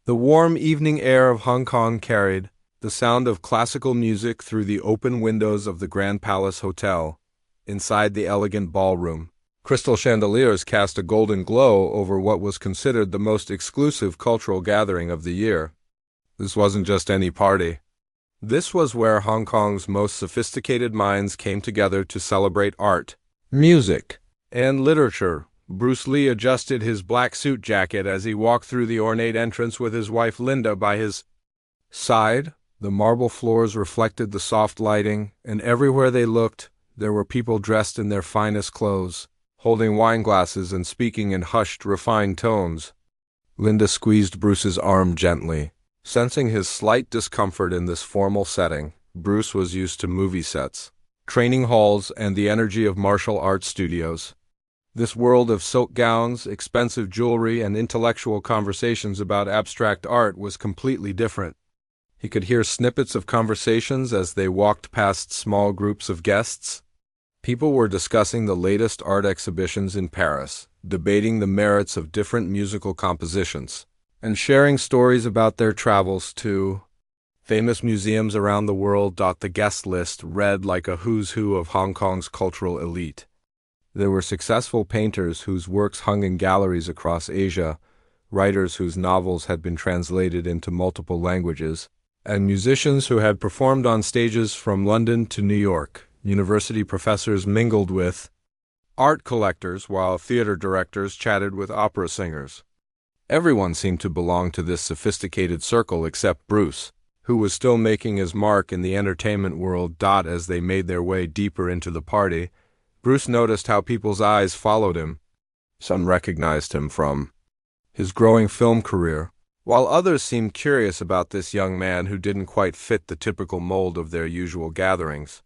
The warm evening air of Hong Kong carried the sound of classical music through the open windows of the Grand Palace Hotel. Inside the elegant ballroom, crystal chandeliers cast a golden glow over what was considered the most exclusive cultural gathering of the year. This wasn't just any party. This was where Hong Kong's most sophisticated minds came together to celebrate art, music, and literature. Bruce Lee adjusted his black suit jacket as he walked through the ornate entrance with his wife Linda by his side. The marble floors reflected the soft lighting, and everywhere they looked, there were people dressed in their finest clothes, holding wine glasses and speaking in hushed, refined tones. Linda squeezed Bruce's arm gently. Sensing his slight discomfort in this formal setting, Bruce was used to movie sets, training halls, and the energy of martial arts studios. This world of silk gowns, expensive jewelry, and intellectual conversations about abstract art was completely different. He could hear snippets of conversations as they walked past small groups of guests. People were discussing the latest art exhibitions in Paris, debating the merits of different musical compositions, and sharing stories about their travels to famous museums around the world. The guest list read like a who's who of Hong Kong's cultural elite. There were successful painters whose works hung in galleries across Asia, writers whose novels had been translated into multiple languages, and musicians who had performed on stages from London to New York. University professors mingled with art collectors, while theater directors chatted with opera singers. Everyone seemed to belong to this sophisticated circle except Bruce, who was still making his mark in the entertainment world. As they made their way deeper into the party, Bruce noticed how people's eyes followed him. Some recognized him from his growing film career, while others seemed curious about this young man who didn't quite fit the typical mold of their usual gatherings.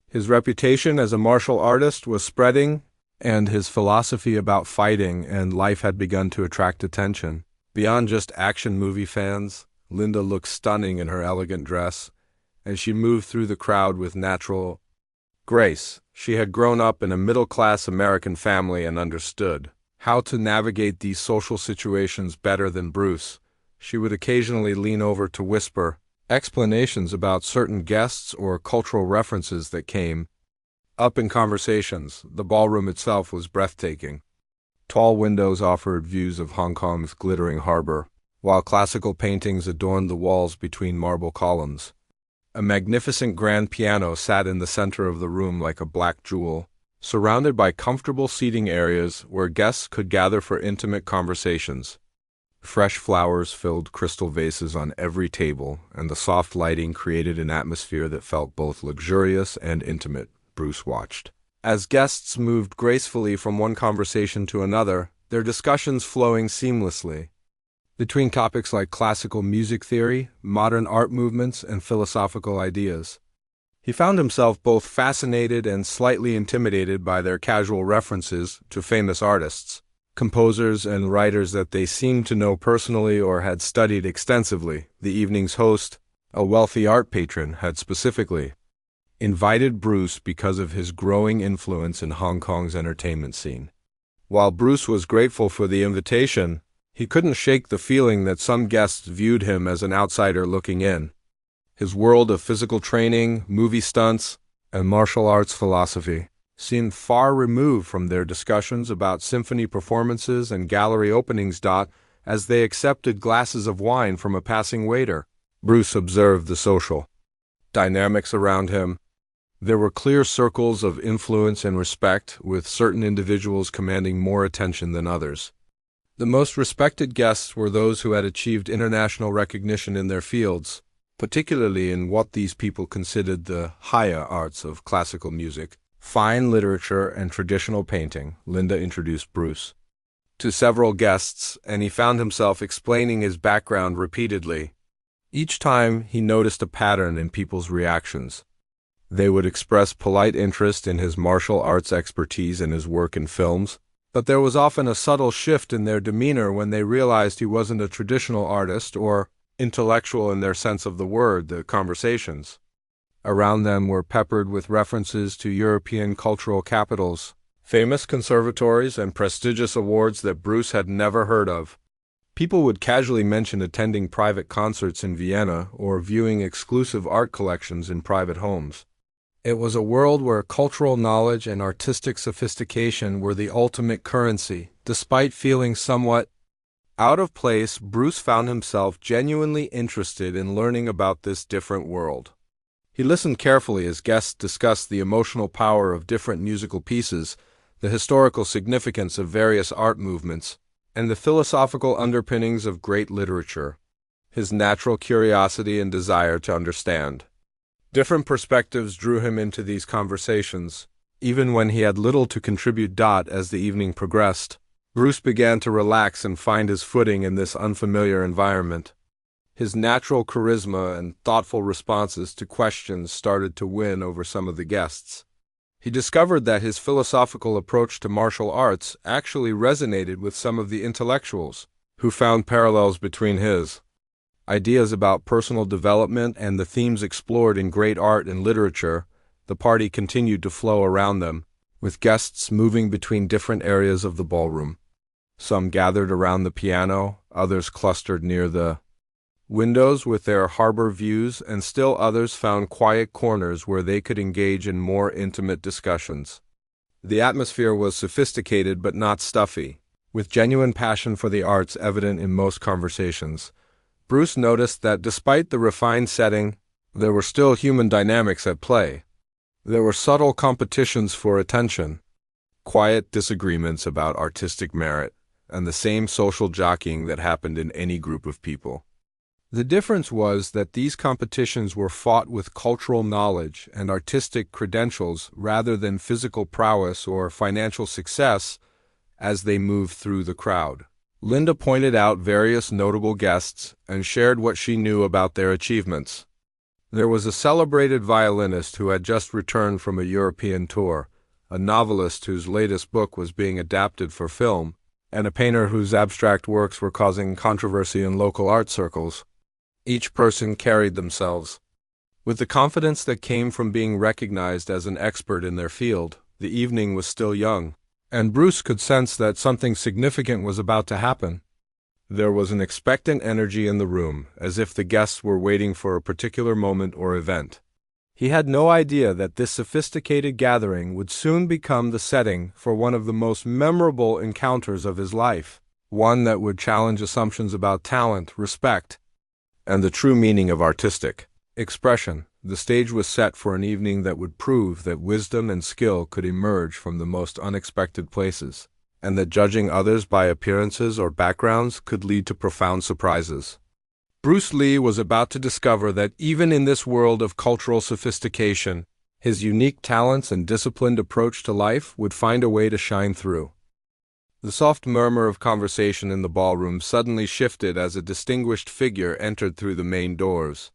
His reputation as a martial artist was spreading, and his philosophy about fighting and life had begun to attract attention. Beyond just action movie fans, Linda looked stunning in her elegant dress, and she moved through the crowd with natural grace. She had grown up in a middle-class American family and understood how to navigate these social situations better than Bruce. She would occasionally lean over to whisper explanations about certain guests or cultural references that came up in conversations. The ballroom itself was breathtaking. Tall windows offered views of Hong Kong's glittering harbor, while classical paintings adorned the walls between marble columns. A magnificent grand piano sat in the center of the room like a black jewel, surrounded by comfortable seating areas where guests could gather for intimate conversations. Fresh flowers filled crystal vases on every table, and the soft lighting created an atmosphere that felt both luxurious and intimate. Bruce watched as guests moved gracefully from one conversation to another, their discussions flowing seamlessly between topics like classical music theory, modern art movements, and philosophical ideas. He found himself both fascinated and slightly intimidated by their casual references to famous artists, composers, and writers that they seemed to know personally or had studied extensively. The evening's host, a wealthy art patron, had specifically invited Bruce because of his growing influence in Hong Kong's entertainment scene. While Bruce was grateful for the invitation, he couldn't shake the feeling that some guests viewed him as an outsider looking in. His world of physical training, movie stunts, and martial arts philosophy seemed far removed from their discussions about symphony performances and gallery openings. As they accepted glasses of wine from a passing waiter, Bruce observed the social dynamics around him. There were clear circles of influence and respect, with certain individuals commanding more attention than others. The most respected guests were those who had achieved international recognition in their fields, particularly in what these people considered the higher arts of classical music, fine literature, and traditional painting. Linda introduced Bruce to several guests, and he found himself explaining his background repeatedly. Each time he noticed a pattern in people's reactions. They would express polite interest in his martial arts expertise and his work in films, but there was often a subtle shift in their demeanor when they realized he wasn't a traditional artist or intellectual in their sense of the word. The conversations around them were peppered with references to European cultural capitals, famous conservatories, and prestigious awards that Bruce had never heard of. People would casually mention attending private concerts in Vienna or viewing exclusive art collections in private homes. It was a world where cultural knowledge and artistic sophistication were the ultimate currency. Despite feeling somewhat out of place, Bruce found himself genuinely interested in learning about this different world. He listened carefully as guests discussed the emotional power of different musical pieces, the historical significance of various art movements, and the philosophical underpinnings of great literature. His natural curiosity and desire to understand different perspectives drew him into these conversations. Even when he had little to contribute. As the evening progressed, Bruce began to relax and find his footing in this unfamiliar environment. His natural charisma and thoughtful responses to questions started to win over some of the guests. He discovered that his philosophical approach to martial arts actually resonated with some of the intellectuals, who found parallels between his ideas about personal development and the themes explored in great art and literature. The party continued to flow around them, with guests moving between different areas of the ballroom. Some gathered around the piano, others clustered near the windows with their harbor views, and still others found quiet corners where they could engage in more intimate discussions. The atmosphere was sophisticated but not stuffy, with genuine passion for the arts evident in most conversations. Bruce noticed that despite the refined setting, there were still human dynamics at play. There were subtle competitions for attention, quiet disagreements about artistic merit, and the same social jockeying that happened in any group of people. The difference was that these competitions were fought with cultural knowledge and artistic credentials rather than physical prowess or financial success as they moved through the crowd. Linda pointed out various notable guests and shared what she knew about their achievements. There was a celebrated violinist who had just returned from a European tour, a novelist whose latest book was being adapted for film, and a painter whose abstract works were causing controversy in local art circles. Each person carried themselves with the confidence that came from being recognized as an expert in their field. The evening was still young, and Bruce could sense that something significant was about to happen. There was an expectant energy in the room, as if the guests were waiting for a particular moment or event. He had no idea that this sophisticated gathering would soon become the setting for one of the most memorable encounters of his life, one that would challenge assumptions about talent, respect, and the true meaning of artistic expression. The stage was set for an evening that would prove that wisdom and skill could emerge from the most unexpected places, and that judging others by appearances or backgrounds could lead to profound surprises. Bruce Lee was about to discover that even in this world of cultural sophistication, his unique talents and disciplined approach to life would find a way to shine through. The soft murmur of conversation in the ballroom suddenly shifted as a distinguished figure entered through the main doors.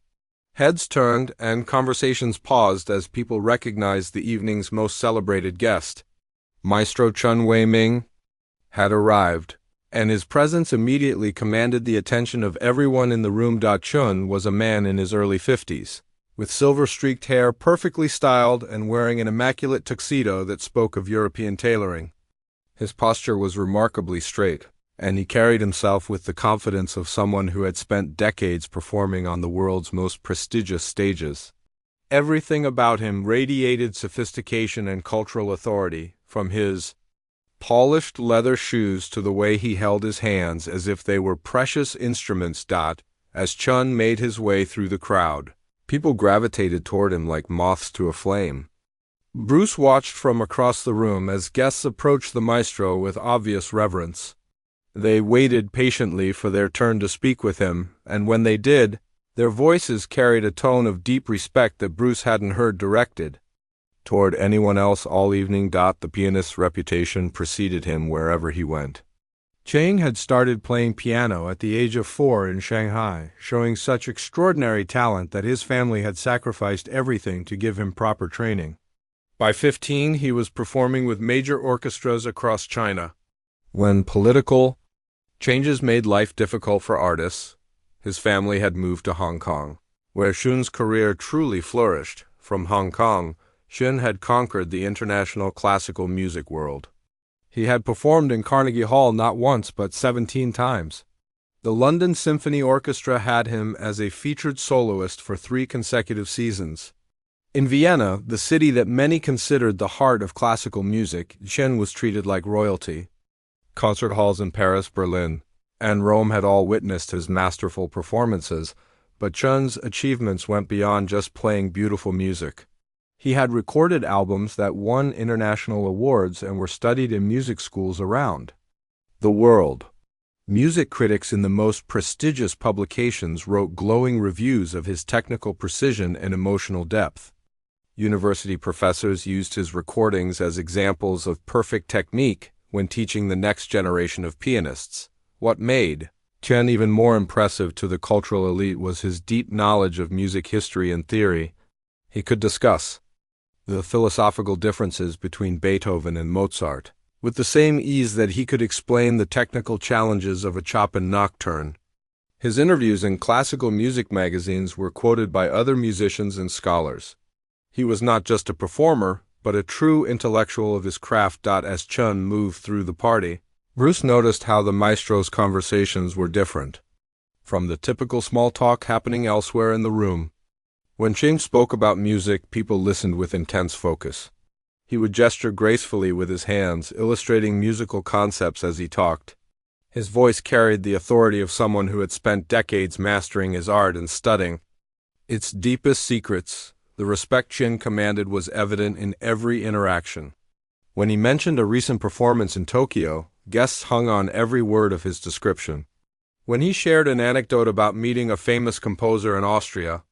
Heads turned and conversations paused as people recognized the evening's most celebrated guest. Maestro Chun Wei-ming had arrived, and his presence immediately commanded the attention of everyone in the room. Chun was a man in his early 50s, with silver-streaked hair perfectly styled and wearing an immaculate tuxedo that spoke of European tailoring. His posture was remarkably straight, and he carried himself with the confidence of someone who had spent decades performing on the world's most prestigious stages. Everything about him radiated sophistication and cultural authority, from his polished leather shoes to the way he held his hands as if they were precious instruments. As Chun made his way through the crowd, people gravitated toward him like moths to a flame. Bruce watched from across the room as guests approached the maestro with obvious reverence. They waited patiently for their turn to speak with him, and when they did, their voices carried a tone of deep respect that Bruce hadn't heard directed toward anyone else all evening. The pianist's reputation preceded him wherever he went. Chang had started playing piano at the age of 4 in Shanghai, showing such extraordinary talent that his family had sacrificed everything to give him proper training. By 15, he was performing with major orchestras across China. When political changes made life difficult for artists, his family had moved to Hong Kong, where Shun's career truly flourished. From Hong Kong, Shun had conquered the international classical music world. He had performed in Carnegie Hall not once but 17 times. The London Symphony Orchestra had him as a featured soloist for 3 consecutive seasons. In Vienna, the city that many considered the heart of classical music, Chen was treated like royalty. Concert halls in Paris, Berlin, and Rome had all witnessed his masterful performances, but Chen's achievements went beyond just playing beautiful music. He had recorded albums that won international awards and were studied in music schools around the world. Music critics in the most prestigious publications wrote glowing reviews of his technical precision and emotional depth. University professors used his recordings as examples of perfect technique when teaching the next generation of pianists. What made Chen even more impressive to the cultural elite was his deep knowledge of music history and theory. He could discuss the philosophical differences between Beethoven and Mozart with the same ease that he could explain the technical challenges of a Chopin nocturne. His interviews in classical music magazines were quoted by other musicians and scholars. He was not just a performer, but a true intellectual of his craft. As Chen moved through the party, Bruce noticed how the maestro's conversations were different from the typical small talk happening elsewhere in the room. When Chen spoke about music, people listened with intense focus. He would gesture gracefully with his hands, illustrating musical concepts as he talked. His voice carried the authority of someone who had spent decades mastering his art and studying its deepest secrets. The respect Chen commanded was evident in every interaction. When he mentioned a recent performance in Tokyo, guests hung on every word of his description. When he shared an anecdote about meeting a famous composer in Austria,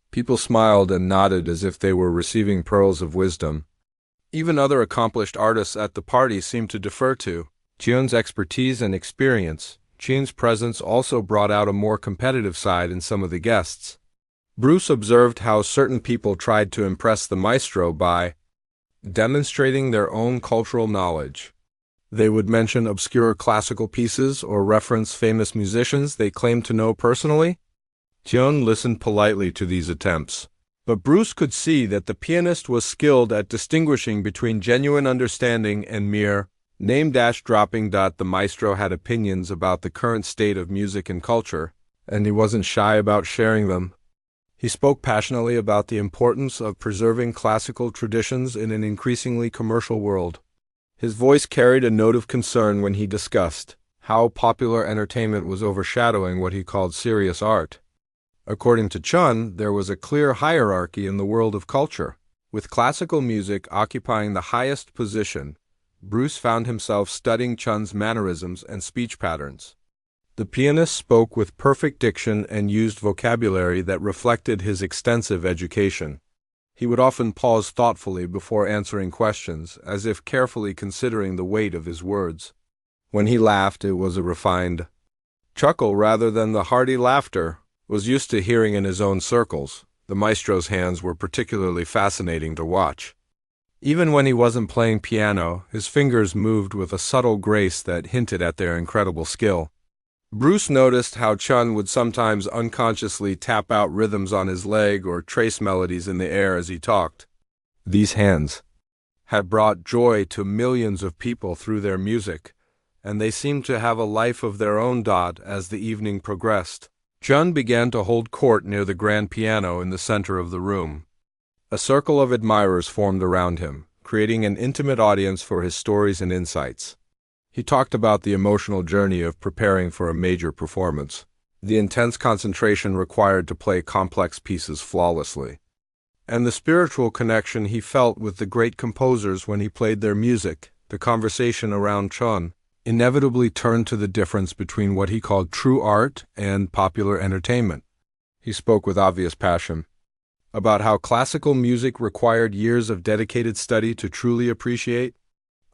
people smiled and nodded as if they were receiving pearls of wisdom. Even other accomplished artists at the party seemed to defer to Chen's expertise and experience. Chen's presence also brought out a more competitive side in some of the guests. Bruce observed how certain people tried to impress the maestro by demonstrating their own cultural knowledge. They would mention obscure classical pieces or reference famous musicians they claimed to know personally. Chen listened politely to these attempts, but Bruce could see that the pianist was skilled at distinguishing between genuine understanding and mere name-dropping. The maestro had opinions about the current state of music and culture, and he wasn't shy about sharing them. He spoke passionately about the importance of preserving classical traditions in an increasingly commercial world. His voice carried a note of concern when he discussed how popular entertainment was overshadowing what he called serious art. According to Chen, there was a clear hierarchy in the world of culture. With classical music occupying the highest position, Bruce found himself studying Chen's mannerisms and speech patterns. The pianist spoke with perfect diction and used vocabulary that reflected his extensive education. He would often pause thoughtfully before answering questions, as if carefully considering the weight of his words. When he laughed, it was a refined chuckle rather than the hearty laughter was used to hearing in his own circles. The maestro's hands were particularly fascinating to watch. Even when he wasn't playing piano, his fingers moved with a subtle grace that hinted at their incredible skill. Bruce noticed how Chen would sometimes unconsciously tap out rhythms on his leg or trace melodies in the air as he talked. These hands had brought joy to millions of people through their music, and they seemed to have a life of their own. As the evening progressed, Chen began to hold court near the grand piano in the center of the room. A circle of admirers formed around him, creating an intimate audience for his stories and insights. He talked about the emotional journey of preparing for a major performance, the intense concentration required to play complex pieces flawlessly, and the spiritual connection he felt with the great composers when he played their music. The conversation around Chen inevitably turned to the difference between what he called true art and popular entertainment. He spoke with obvious passion about how classical music required years of dedicated study to truly appreciate.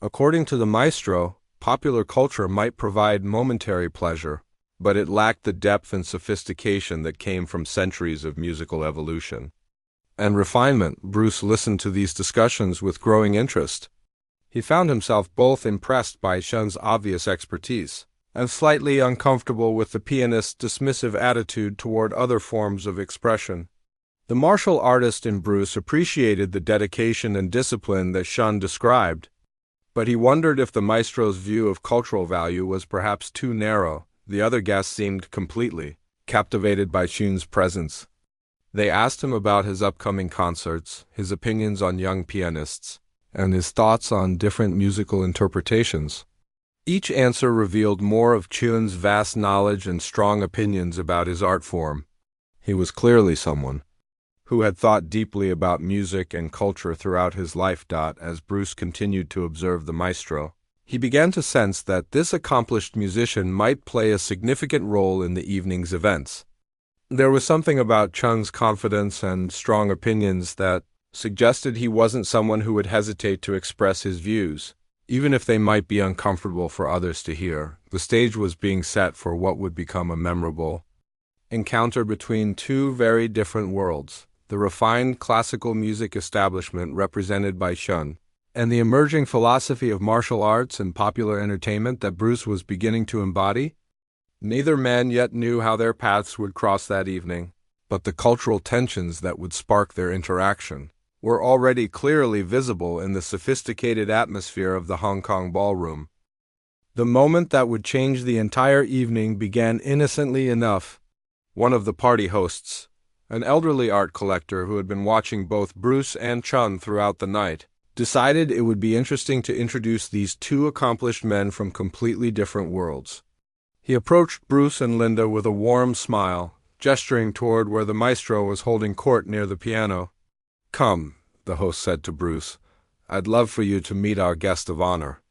According to the maestro, popular culture might provide momentary pleasure, but it lacked the depth and sophistication that came from centuries of musical evolution and refinement. Bruce listened to these discussions with growing interest. He found himself both impressed by Chen's obvious expertise and slightly uncomfortable with the pianist's dismissive attitude toward other forms of expression. The martial artist in Bruce appreciated the dedication and discipline that Chen described, but he wondered if the maestro's view of cultural value was perhaps too narrow. The other guests seemed completely captivated by Shun's presence. They asked him about his upcoming concerts, his opinions on young pianists, and his thoughts on different musical interpretations. Each answer revealed more of Chun's vast knowledge and strong opinions about his art form. He was clearly someone who had thought deeply about music and culture throughout his life. As Bruce continued to observe the maestro, he began to sense that this accomplished musician might play a significant role in the evening's events. There was something about Chun's confidence and strong opinions that suggested he wasn't someone who would hesitate to express his views, even if they might be uncomfortable for others to hear. The stage was being set for what would become a memorable encounter between two very different worlds: the refined classical music establishment represented by Shun, and the emerging philosophy of martial arts and popular entertainment that Bruce was beginning to embody. Neither man yet knew how their paths would cross that evening, but the cultural tensions that would spark their interaction were already clearly visible in the sophisticated atmosphere of the Hong Kong ballroom. The moment that would change the entire evening began innocently enough. One of the party hosts, an elderly art collector who had been watching both Bruce and Chun throughout the night, decided it would be interesting to introduce these two accomplished men from completely different worlds. He approached Bruce and Linda with a warm smile, gesturing toward where the maestro was holding court near the piano. "Come," the host said to Bruce. "I'd love for you to meet our guest of honor.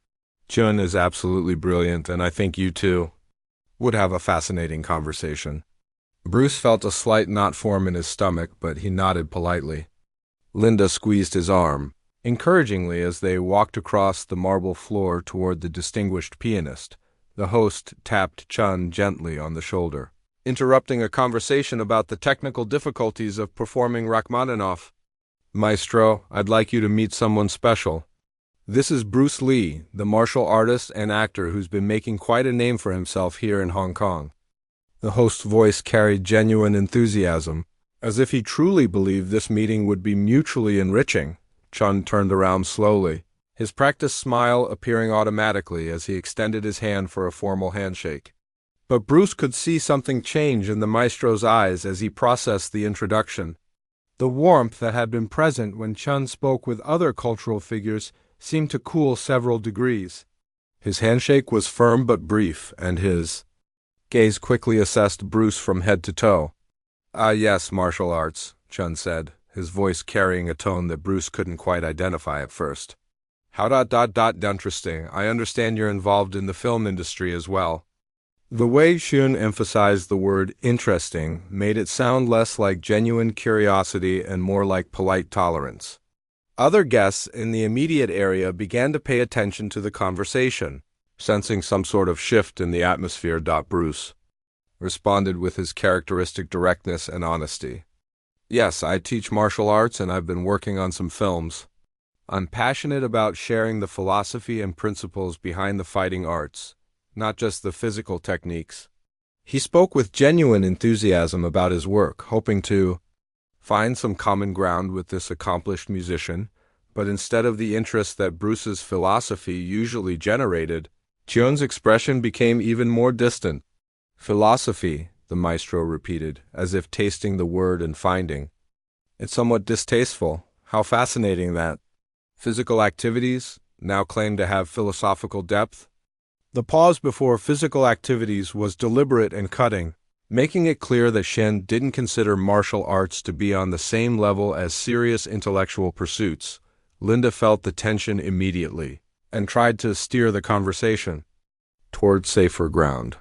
Chun is absolutely brilliant, and I think you two would have a fascinating conversation." Bruce felt a slight knot form in his stomach, but he nodded politely. Linda squeezed his arm encouragingly as they walked across the marble floor toward the distinguished pianist. The host tapped Chun gently on the shoulder, interrupting a conversation about the technical difficulties of performing Rachmaninoff. "Maestro, I'd like you to meet someone special. This is Bruce Lee, the martial artist and actor who's been making quite a name for himself here in Hong Kong." The host's voice carried genuine enthusiasm, as if he truly believed this meeting would be mutually enriching. Chun turned around slowly, his practiced smile appearing automatically as he extended his hand for a formal handshake. But Bruce could see something change in the maestro's eyes as he processed the introduction. The warmth that had been present when Chun spoke with other cultural figures seemed to cool several degrees. His handshake was firm but brief, and his gaze quickly assessed Bruce from head to toe. "Ah yes, martial arts," Chun said, his voice carrying a tone that Bruce couldn't quite identify at first. "How interesting. I understand you're involved in the film industry as well." The way Shun emphasized the word interesting made it sound less like genuine curiosity and more like polite tolerance. Other guests in the immediate area began to pay attention to the conversation, sensing some sort of shift in the atmosphere. Bruce responded with his characteristic directness and honesty. "Yes, I teach martial arts and I've been working on some films. I'm passionate about sharing the philosophy and principles behind the fighting arts, not just the physical techniques." He spoke with genuine enthusiasm about his work, hoping to find some common ground with this accomplished musician, but instead of the interest that Bruce's philosophy usually generated, Chun's expression became even more distant. "Philosophy," the maestro repeated, as if tasting the word and finding it somewhat distasteful. "How fascinating that physical activities now claim to have philosophical depth." The pause before physical activities was deliberate and cutting, making it clear that Shen didn't consider martial arts to be on the same level as serious intellectual pursuits. Linda felt the tension immediately, and tried to steer the conversation toward safer ground.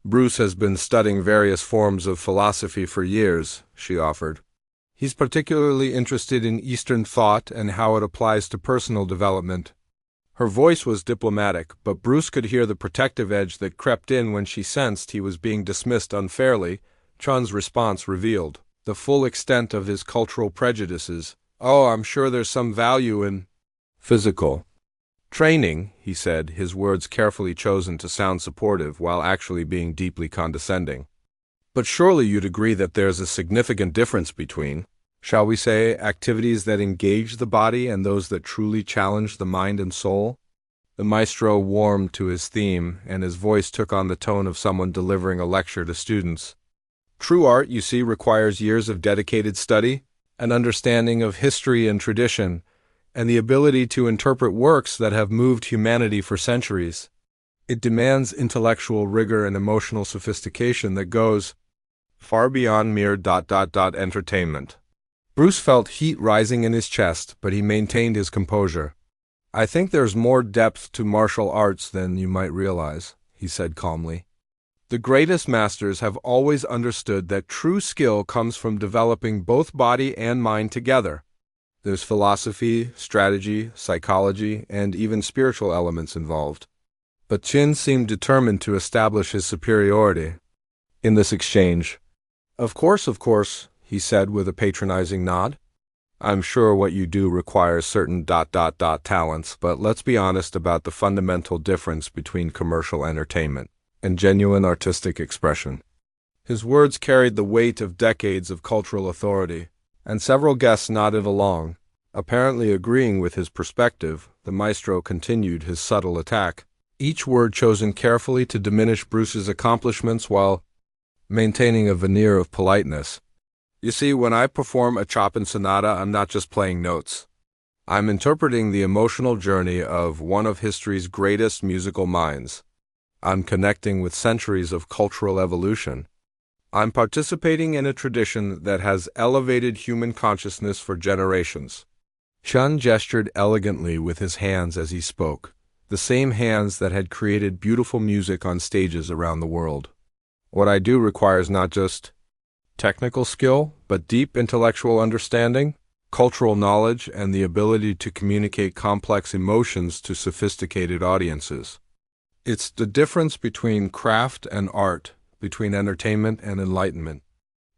"Bruce has been studying various forms of philosophy for years," she offered. "He's particularly interested in Eastern thought and how it applies to personal development." Her voice was diplomatic, but Bruce could hear the protective edge that crept in when she sensed he was being dismissed unfairly. Chun's response revealed the full extent of his cultural prejudices. "Oh, I'm sure there's some value in physical training," he said, his words carefully chosen to sound supportive while actually being deeply condescending. "But surely you'd agree that there's a significant difference between, shall we say, activities that engage the body and those that truly challenge the mind and soul?" The maestro warmed to his theme, and his voice took on the tone of someone delivering a lecture to students. True art, you see, requires years of dedicated study, an understanding of history and tradition, and the ability to interpret works that have moved humanity for centuries. It demands intellectual rigor and emotional sophistication that goes far beyond mere entertainment. Bruce felt heat rising in his chest, but he maintained his composure. "I think there's more depth to martial arts than you might realize," he said calmly. "The greatest masters have always understood that true skill comes from developing both body and mind together. There's philosophy, strategy, psychology, and even spiritual elements involved." But Chin seemed determined to establish his superiority in this exchange. Of course, he said with a patronizing nod. "I'm sure what you do requires certain talents, but let's be honest about the fundamental difference between commercial entertainment and genuine artistic expression." His words carried the weight of decades of cultural authority, and several guests nodded along. Apparently agreeing with his perspective, the maestro continued his subtle attack, each word chosen carefully to diminish Bruce's accomplishments while maintaining a veneer of politeness. "You see, when I perform a Chopin sonata, I'm not just playing notes. I'm interpreting the emotional journey of one of history's greatest musical minds. I'm connecting with centuries of cultural evolution. I'm participating in a tradition that has elevated human consciousness for generations." Chun gestured elegantly with his hands as he spoke, the same hands that had created beautiful music on stages around the world. "What I do requires not just technical skill, but deep intellectual understanding, cultural knowledge, and the ability to communicate complex emotions to sophisticated audiences. It's the difference between craft and art, between entertainment and enlightenment."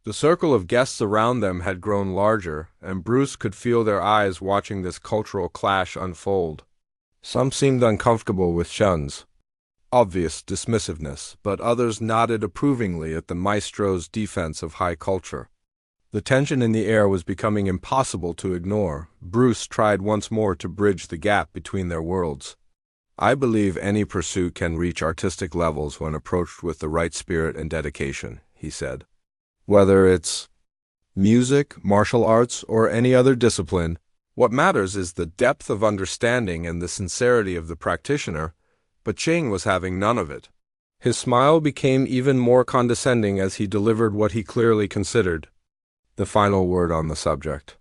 The circle of guests around them had grown larger, and Bruce could feel their eyes watching this cultural clash unfold. Some seemed uncomfortable with Chun's obvious dismissiveness, but others nodded approvingly at the maestro's defense of high culture. The tension in the air was becoming impossible to ignore. Bruce tried once more to bridge the gap between their worlds. "I believe any pursuit can reach artistic levels when approached with the right spirit and dedication," he said. "Whether it's music, martial arts, or any other discipline, what matters is the depth of understanding and the sincerity of the practitioner." But Ching was having none of it. His smile became even more condescending as he delivered what he clearly considered the final word on the subject.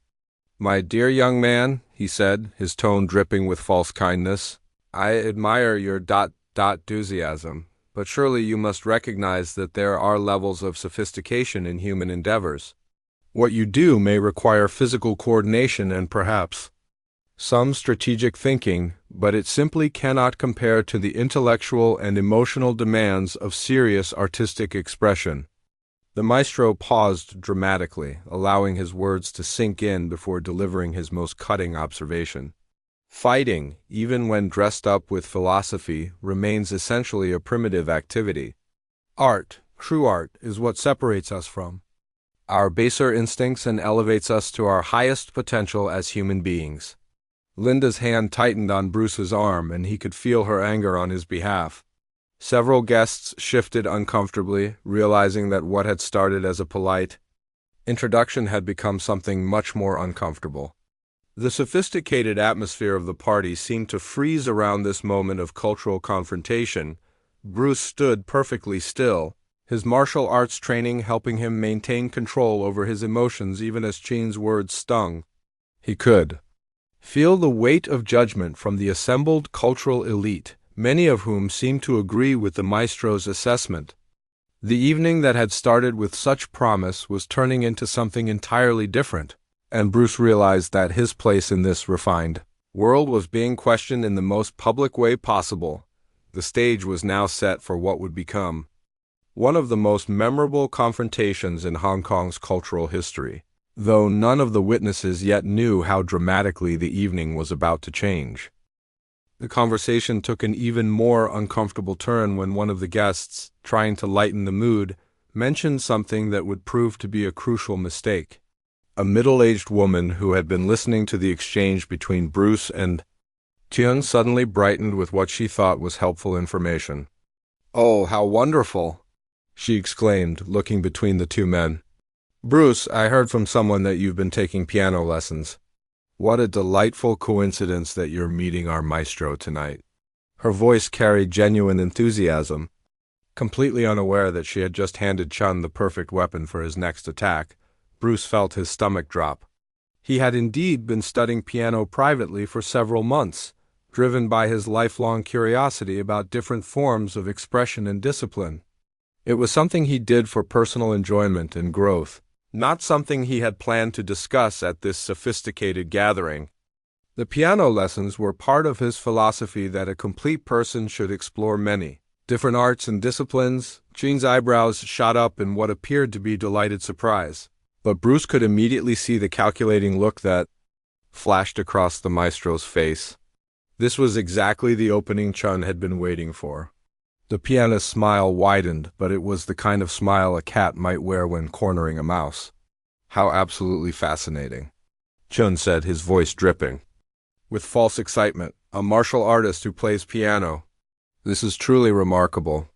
"My dear young man," he said, his tone dripping with false kindness, "I admire your enthusiasm, but surely you must recognize that there are levels of sophistication in human endeavors. What you do may require physical coordination and perhaps some strategic thinking, but it simply cannot compare to the intellectual and emotional demands of serious artistic expression." The maestro paused dramatically, allowing his words to sink in before delivering his most cutting observation. "Fighting, even when dressed up with philosophy, remains essentially a primitive activity. Art, true art, is what separates us from our baser instincts and elevates us to our highest potential as human beings." Linda's hand tightened on Bruce's arm, and he could feel her anger on his behalf. Several guests shifted uncomfortably, realizing that what had started as a polite introduction had become something much more uncomfortable. The sophisticated atmosphere of the party seemed to freeze around this moment of cultural confrontation. Bruce stood perfectly still, his martial arts training helping him maintain control over his emotions even as Chin's words stung. He could feel the weight of judgment from the assembled cultural elite, many of whom seemed to agree with the maestro's assessment. The evening that had started with such promise was turning into something entirely different, and Bruce realized that his place in this refined world was being questioned in the most public way possible. The stage was now set for what would become one of the most memorable confrontations in Hong Kong's cultural history, though none of the witnesses yet knew how dramatically the evening was about to change. The conversation took an even more uncomfortable turn when one of the guests, trying to lighten the mood, mentioned something that would prove to be a crucial mistake. A middle-aged woman who had been listening to the exchange between Bruce and Tian suddenly brightened with what she thought was helpful information. "Oh, how wonderful!" she exclaimed, looking between the two men. "Bruce, I heard from someone that you've been taking piano lessons. What a delightful coincidence that you're meeting our maestro tonight." Her voice carried genuine enthusiasm. Completely unaware that she had just handed Chun the perfect weapon for his next attack, Bruce felt his stomach drop. He had indeed been studying piano privately for several months, driven by his lifelong curiosity about different forms of expression and discipline. It was something he did for personal enjoyment and growth, not something he had planned to discuss at this sophisticated gathering. The piano lessons were part of his philosophy that a complete person should explore many different arts and disciplines. Chun's eyebrows shot up in what appeared to be delighted surprise, but Bruce could immediately see the calculating look that flashed across the maestro's face. This was exactly the opening Chun had been waiting for. The pianist's smile widened, but it was the kind of smile a cat might wear when cornering a mouse. "How absolutely fascinating," Chun said, his voice dripping with false excitement. "A martial artist who plays piano. This is truly remarkable."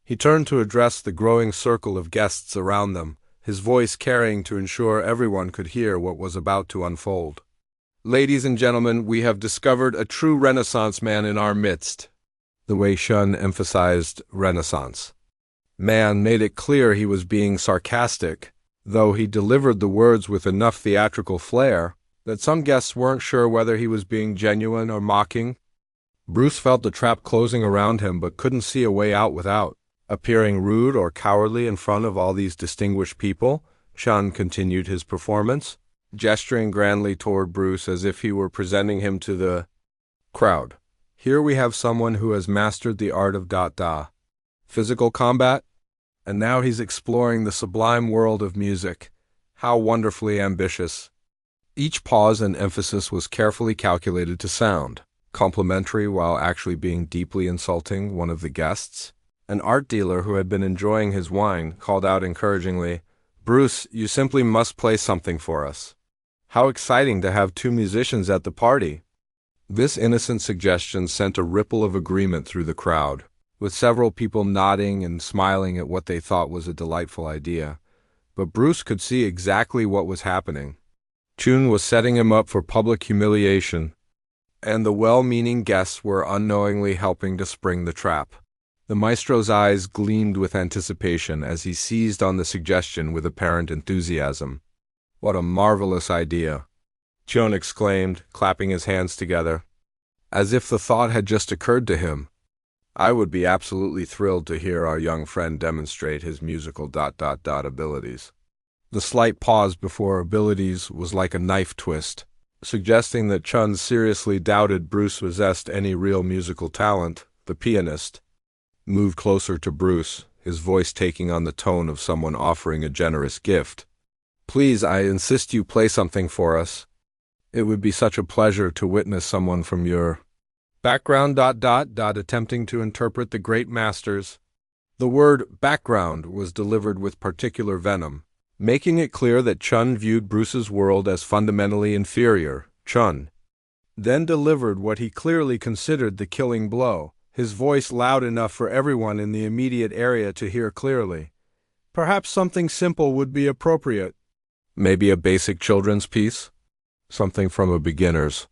He turned to address the growing circle of guests around them, his voice carrying to ensure everyone could hear what was about to unfold. "Ladies and gentlemen, we have discovered a true Renaissance man in our midst." The way Chun emphasized Renaissance man made it clear he was being sarcastic, though he delivered the words with enough theatrical flair that some guests weren't sure whether he was being genuine or mocking. Bruce felt the trap closing around him but couldn't see a way out without appearing rude or cowardly in front of all these distinguished people. Chun continued his performance, gesturing grandly toward Bruce as if he were presenting him to the crowd. "Here we have someone who has mastered the art of physical combat, and now he's exploring the sublime world of music. How wonderfully ambitious." Each pause and emphasis was carefully calculated to sound complimentary while actually being deeply insulting. One of the guests, an art dealer who had been enjoying his wine, called out encouragingly, "Bruce, you simply must play something for us. How exciting to have two musicians at the party." This innocent suggestion sent a ripple of agreement through the crowd, with several people nodding and smiling at what they thought was a delightful idea. But Bruce could see exactly what was happening. Chun was setting him up for public humiliation, and the well-meaning guests were unknowingly helping to spring the trap. The maestro's eyes gleamed with anticipation as he seized on the suggestion with apparent enthusiasm. "What a marvelous idea!" Chun exclaimed, clapping his hands together, as if the thought had just occurred to him. "I would be absolutely thrilled to hear our young friend demonstrate his musical abilities." The slight pause before abilities was like a knife twist, suggesting that Chun seriously doubted Bruce possessed any real musical talent. The pianist moved closer to Bruce, his voice taking on the tone of someone offering a generous gift. "Please, I insist you play something for us. It would be such a pleasure to witness someone from your background. Attempting to interpret the great masters. The word background was delivered with particular venom, making it clear that Chun viewed Bruce's world as fundamentally inferior. Chun then delivered what he clearly considered the killing blow, his voice loud enough for everyone in the immediate area to hear clearly. "Perhaps something simple would be appropriate. Maybe a basic children's piece? Something from a beginner's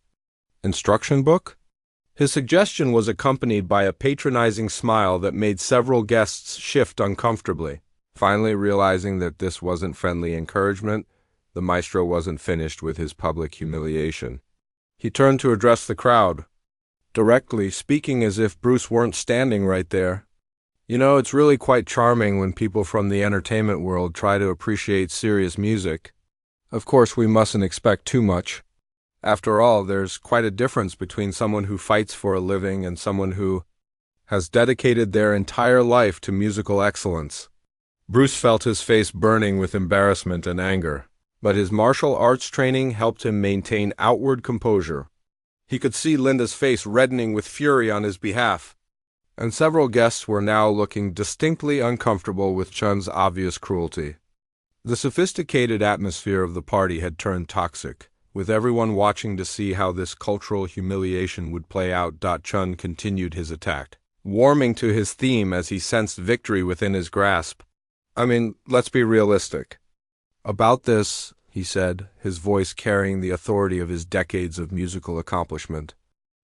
instruction book?" His suggestion was accompanied by a patronizing smile that made several guests shift uncomfortably. Finally realizing that this wasn't friendly encouragement, the maestro wasn't finished with his public humiliation. He turned to address the crowd, directly, speaking as if Bruce weren't standing right there. "You know, it's really quite charming when people from the entertainment world try to appreciate serious music. Of course, we mustn't expect too much. After all, there's quite a difference between someone who fights for a living and someone who has dedicated their entire life to musical excellence." Bruce felt his face burning with embarrassment and anger, but his martial arts training helped him maintain outward composure. He could see Linda's face reddening with fury on his behalf, and several guests were now looking distinctly uncomfortable with Chun's obvious cruelty. The sophisticated atmosphere of the party had turned toxic, with everyone watching to see how this cultural humiliation would play out. Chun continued his attack, warming to his theme as he sensed victory within his grasp. I mean, let's be realistic. About this, he said, his voice carrying the authority of his decades of musical accomplishment.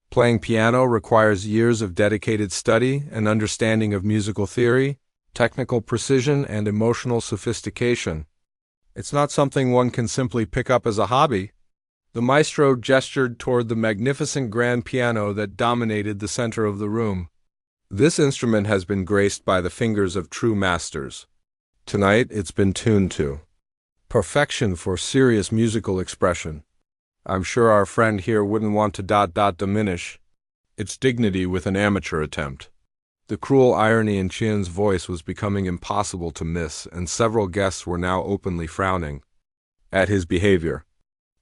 Playing piano requires years of dedicated study and understanding of musical theory, technical precision, and emotional sophistication. It's not something one can simply pick up as a hobby. The maestro gestured toward the magnificent grand piano that dominated the center of the room. This instrument has been graced by the fingers of true masters. Tonight, it's been tuned to perfection for serious musical expression. I'm sure our friend here wouldn't want to diminish its dignity with an amateur attempt. The cruel irony in Qian's voice was becoming impossible to miss, and several guests were now openly frowning at his behavior.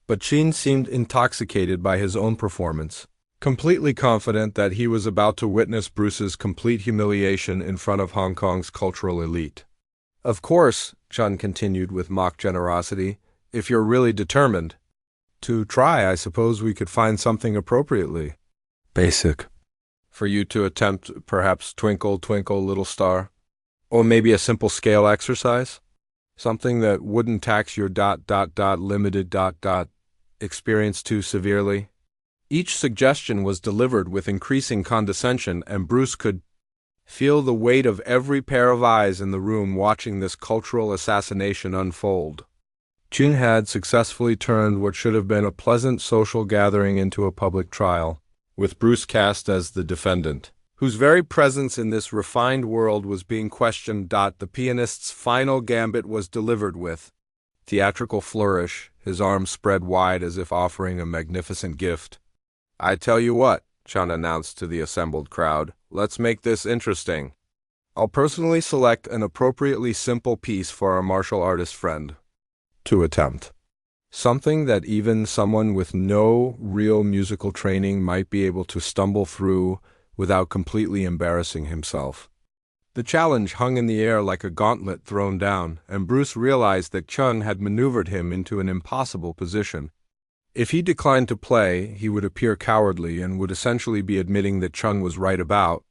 But Qian seemed intoxicated by his own performance, completely confident that he was about to witness Bruce's complete humiliation in front of Hong Kong's cultural elite. Of course, Chun continued with mock generosity, if you're really determined to try, I suppose we could find something appropriately basic for you to attempt, perhaps Twinkle, Twinkle, Little Star, or maybe a simple scale exercise, something that wouldn't tax your limited experience too severely. Each suggestion was delivered with increasing condescension, and Bruce could feel the weight of every pair of eyes in the room watching this cultural assassination unfold. Qian had successfully turned what should have been a pleasant social gathering into a public trial, with Bruce cast as the defendant, whose very presence in this refined world was being questioned. The pianist's final gambit was delivered with theatrical flourish, his arms spread wide as if offering a magnificent gift. I tell you what, Chun announced to the assembled crowd, let's make this interesting. I'll personally select an appropriately simple piece for our martial artist friend to attempt. Something that even someone with no real musical training might be able to stumble through without completely embarrassing himself. The challenge hung in the air like a gauntlet thrown down, and Bruce realized that Chun had maneuvered him into an impossible position. If he declined to play, he would appear cowardly and would essentially be admitting that Chun was right about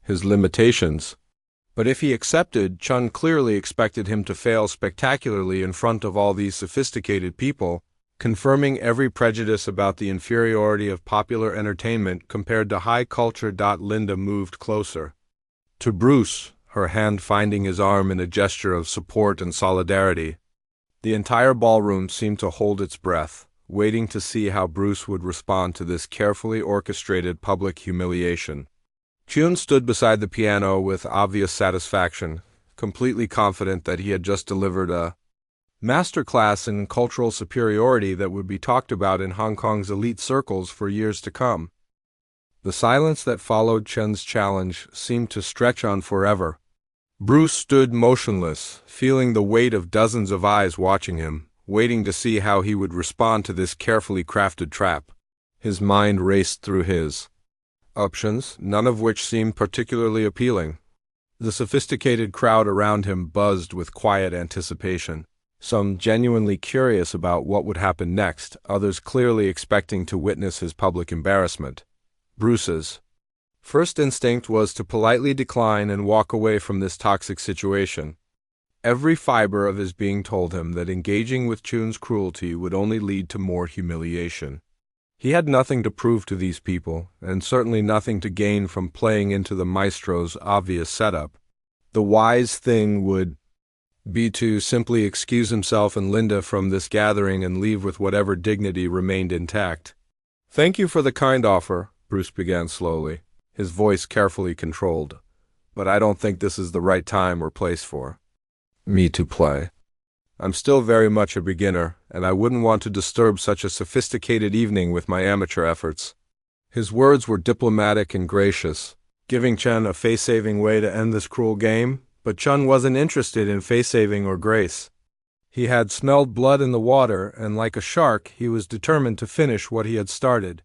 his limitations. But if he accepted, Chun clearly expected him to fail spectacularly in front of all these sophisticated people, confirming every prejudice about the inferiority of popular entertainment compared to high culture. Linda moved closer to Bruce, her hand finding his arm in a gesture of support and solidarity. The entire ballroom seemed to hold its breath, waiting to see how Bruce would respond to this carefully orchestrated public humiliation. Chun stood beside the piano with obvious satisfaction, completely confident that he had just delivered a masterclass in cultural superiority that would be talked about in Hong Kong's elite circles for years to come. The silence that followed Chun's challenge seemed to stretch on forever. Bruce stood motionless, feeling the weight of dozens of eyes watching him, waiting to see how he would respond to this carefully crafted trap. His mind raced through his options, none of which seemed particularly appealing. The sophisticated crowd around him buzzed with quiet anticipation, some genuinely curious about what would happen next, others clearly expecting to witness his public embarrassment. Bruce's first instinct was to politely decline and walk away from this toxic situation. Every fiber of his being told him that engaging with Chun's cruelty would only lead to more humiliation. He had nothing to prove to these people, and certainly nothing to gain from playing into the maestro's obvious setup. The wise thing would be to simply excuse himself and Linda from this gathering and leave with whatever dignity remained intact. Thank you for the kind offer, Bruce began slowly, his voice carefully controlled. But I don't think this is the right time or place for me to play. I'm still very much a beginner, and I wouldn't want to disturb such a sophisticated evening with my amateur efforts. His words were diplomatic and gracious, giving Chun a face-saving way to end this cruel game, but Chun wasn't interested in face-saving or grace. He had smelled blood in the water, and like a shark, he was determined to finish what he had started.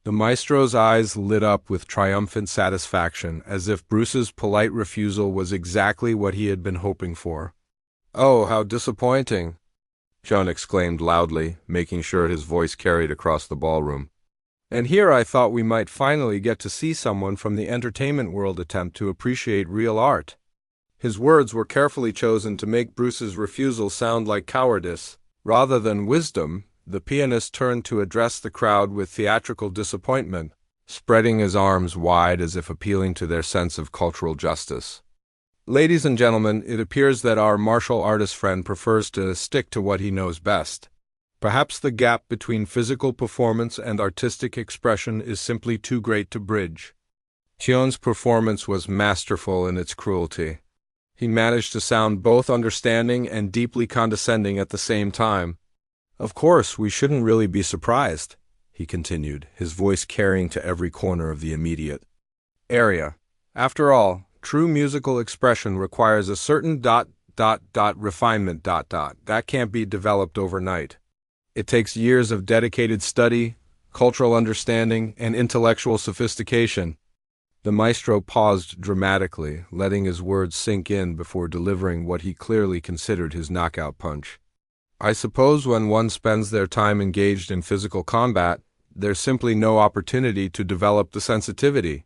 The maestro's eyes lit up with triumphant satisfaction, as if Bruce's polite refusal was exactly what he had been hoping for. Oh, how disappointing. Chun exclaimed loudly, making sure his voice carried across the ballroom. And here I thought we might finally get to see someone from the entertainment world attempt to appreciate real art. His words were carefully chosen to make Bruce's refusal sound like cowardice, rather than wisdom. The pianist turned to address the crowd with theatrical disappointment, spreading his arms wide as if appealing to their sense of cultural justice. Ladies and gentlemen, it appears that our martial artist friend prefers to stick to what he knows best. Perhaps the gap between physical performance and artistic expression is simply too great to bridge. Chun's performance was masterful in its cruelty. He managed to sound both understanding and deeply condescending at the same time. Of course, we shouldn't really be surprised, he continued, his voice carrying to every corner of the immediate area. After all, true musical expression requires a certain refinement that can't be developed overnight. It takes years of dedicated study, cultural understanding, and intellectual sophistication. The maestro paused dramatically, letting his words sink in before delivering what he clearly considered his knockout punch. I suppose when one spends their time engaged in physical combat, there's simply no opportunity to develop the sensitivity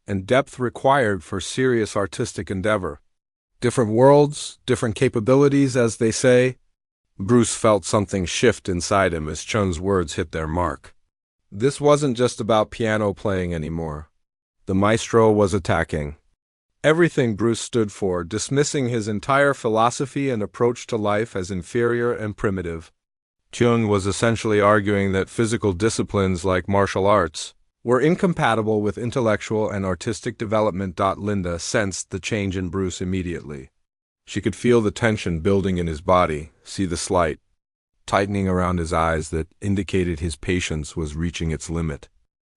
and depth required for serious artistic endeavor. Different worlds, different capabilities, as they say. Bruce felt something shift inside him as Chun's words hit their mark. This wasn't just about piano playing anymore. The maestro was attacking everything Bruce stood for, dismissing his entire philosophy and approach to life as inferior and primitive. Chun was essentially arguing that physical disciplines like martial arts were incompatible with intellectual and artistic development. Linda sensed the change in Bruce immediately. She could feel the tension building in his body, see the slight tightening around his eyes that indicated his patience was reaching its limit.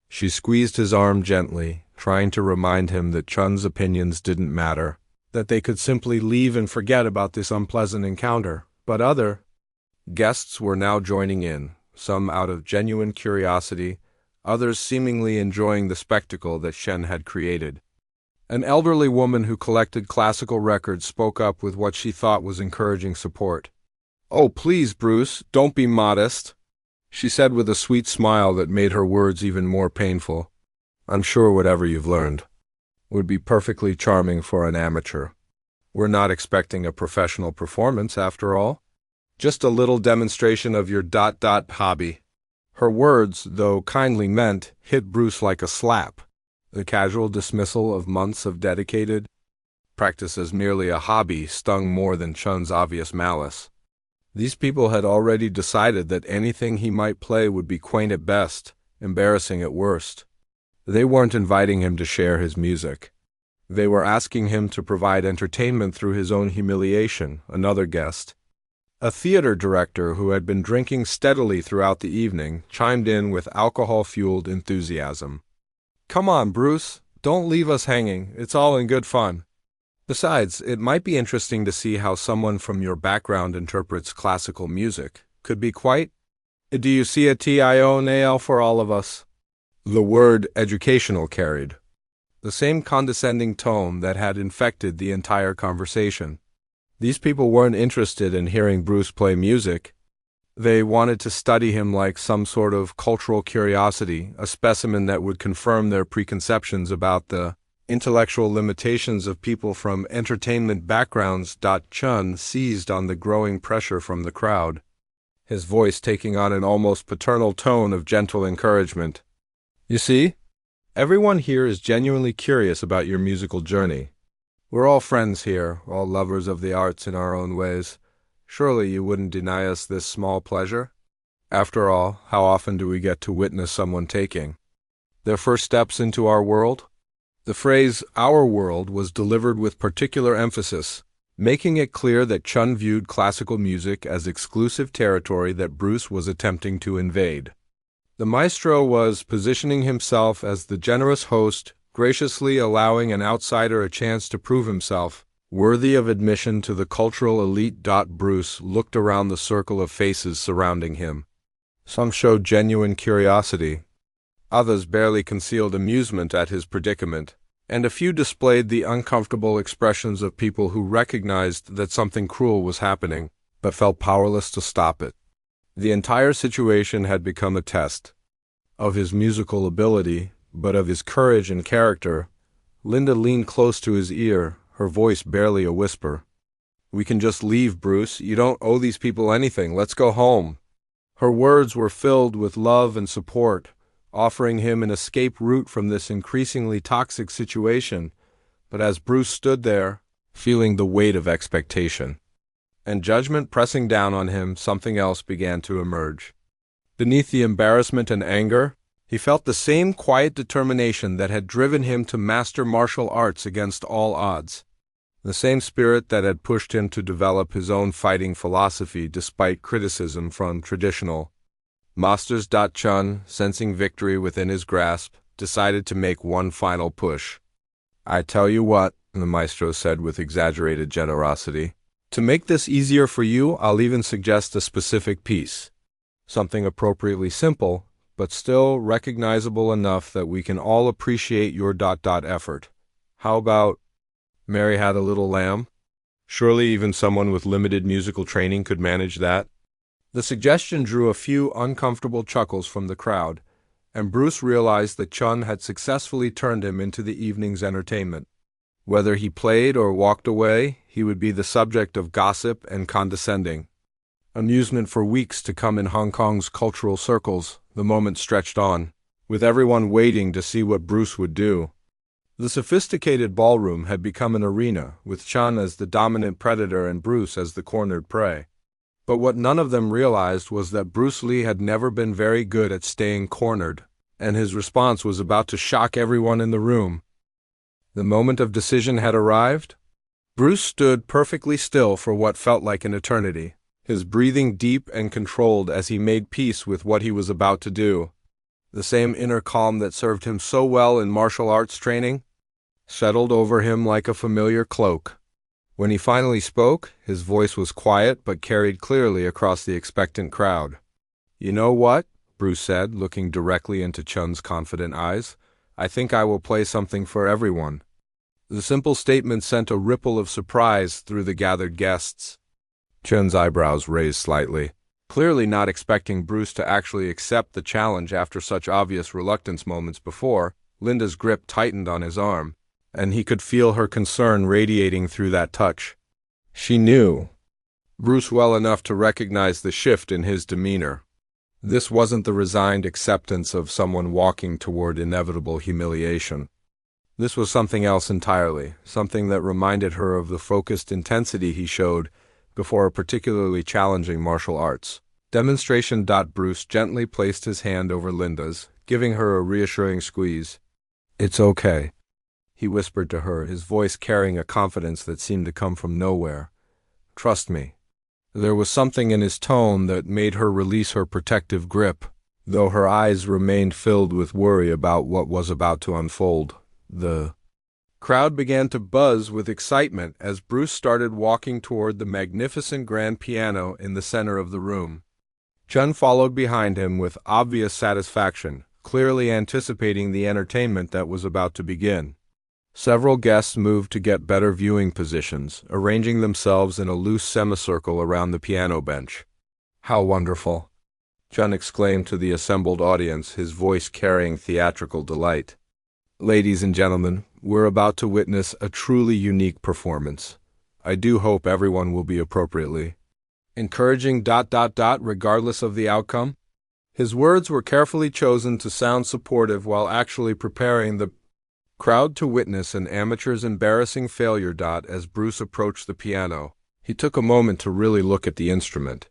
She squeezed his arm gently, trying to remind him that Chun's opinions didn't matter, that they could simply leave and forget about this unpleasant encounter. But other guests were now joining in, some out of genuine curiosity, others seemingly enjoying the spectacle that Shen had created. An elderly woman who collected classical records spoke up with what she thought was encouraging support. "Oh, please, Bruce, don't be modest," she said with a sweet smile that made her words even more painful. "I'm sure whatever you've learned would be perfectly charming for an amateur. We're not expecting a professional performance, after all. Just a little demonstration of your hobby." Her words, though kindly meant, hit Bruce like a slap. The casual dismissal of months of dedicated practice as merely a hobby stung more than Chun's obvious malice. These people had already decided that anything he might play would be quaint at best, embarrassing at worst. They weren't inviting him to share his music. They were asking him to provide entertainment through his own humiliation. Another guest, a theater director who had been drinking steadily throughout the evening, chimed in with alcohol-fueled enthusiasm. "Come on, Bruce, don't leave us hanging. It's all in good fun. Besides, it might be interesting to see how someone from your background interprets classical music. Could be quite. Do you see a TIONAL for all of us?" The word educational carried the same condescending tone that had infected the entire conversation. These people weren't interested in hearing Bruce play music. They wanted to study him like some sort of cultural curiosity, a specimen that would confirm their preconceptions about the intellectual limitations of people from entertainment backgrounds. Chun seized on the growing pressure from the crowd, his voice taking on an almost paternal tone of gentle encouragement. "You see, everyone here is genuinely curious about your musical journey. We're all friends here, all lovers of the arts in our own ways. Surely you wouldn't deny us this small pleasure? After all, how often do we get to witness someone taking their first steps into our world?" The phrase "our world" was delivered with particular emphasis, making it clear that Chun viewed classical music as exclusive territory that Bruce was attempting to invade. The maestro was positioning himself as the generous host, graciously allowing an outsider a chance to prove himself worthy of admission to the cultural elite. Bruce looked around the circle of faces surrounding him. Some showed genuine curiosity. Others barely concealed amusement at his predicament, and a few displayed the uncomfortable expressions of people who recognized that something cruel was happening. but felt powerless to stop it. The entire situation had become a test of his musical ability, but of his courage and character. Linda leaned close to his ear, her voice barely a whisper. "We can just leave, Bruce. You don't owe these people anything. Let's go home." Her words were filled with love and support, offering him an escape route from this increasingly toxic situation. But as Bruce stood there, feeling the weight of expectation and judgment pressing down on him, something else began to emerge. Beneath the embarrassment and anger, he felt the same quiet determination that had driven him to master martial arts against all odds. The same spirit that had pushed him to develop his own fighting philosophy despite criticism from traditional masters. Chun, sensing victory within his grasp, decided to make one final push. "I tell you what," the maestro said with exaggerated generosity, "to make this easier for you, I'll even suggest a specific piece. Something appropriately simple, but still recognizable enough that we can all appreciate your effort. How about Mary Had a Little Lamb? Surely even someone with limited musical training could manage that." The suggestion drew a few uncomfortable chuckles from the crowd, and Bruce realized that Chun had successfully turned him into the evening's entertainment. Whether he played or walked away, he would be the subject of gossip and condescending amusement for weeks to come in Hong Kong's cultural circles. The moment stretched on, with everyone waiting to see what Bruce would do. The sophisticated ballroom had become an arena, with Chun as the dominant predator and Bruce as the cornered prey. But what none of them realized was that Bruce Lee had never been very good at staying cornered, and his response was about to shock everyone in the room. The moment of decision had arrived. Bruce stood perfectly still for what felt like an eternity, his breathing deep and controlled as he made peace with what he was about to do. The same inner calm that served him so well in martial arts training settled over him like a familiar cloak. When he finally spoke, his voice was quiet but carried clearly across the expectant crowd. "You know what?" Bruce said, looking directly into Chun's confident eyes. "I think I will play something for everyone." The simple statement sent a ripple of surprise through the gathered guests. Chun's eyebrows raised slightly, clearly not expecting Bruce to actually accept the challenge after such obvious reluctance moments before. Linda's grip tightened on his arm, and he could feel her concern radiating through that touch. She knew Bruce well enough to recognize the shift in his demeanor. This wasn't the resigned acceptance of someone walking toward inevitable humiliation. This was something else entirely, something that reminded her of the focused intensity he showed before a particularly challenging martial arts demonstration. Bruce gently placed his hand over Linda's, giving her a reassuring squeeze. "It's okay," he whispered to her, his voice carrying a confidence that seemed to come from nowhere. "Trust me." There was something in his tone that made her release her protective grip, though her eyes remained filled with worry about what was about to unfold. The crowd began to buzz with excitement as Bruce started walking toward the magnificent grand piano in the center of the room. Chun followed behind him with obvious satisfaction, clearly anticipating the entertainment that was about to begin. Several guests moved to get better viewing positions, arranging themselves in a loose semicircle around the piano bench. "How wonderful!" Chun exclaimed to the assembled audience, his voice carrying theatrical delight. "Ladies and gentlemen, we're about to witness a truly unique performance. I do hope everyone will be appropriately encouraging regardless of the outcome." His words were carefully chosen to sound supportive while actually preparing the crowd to witness an amateur's embarrassing failure. As Bruce approached the piano, he took a moment to really look at the instrument.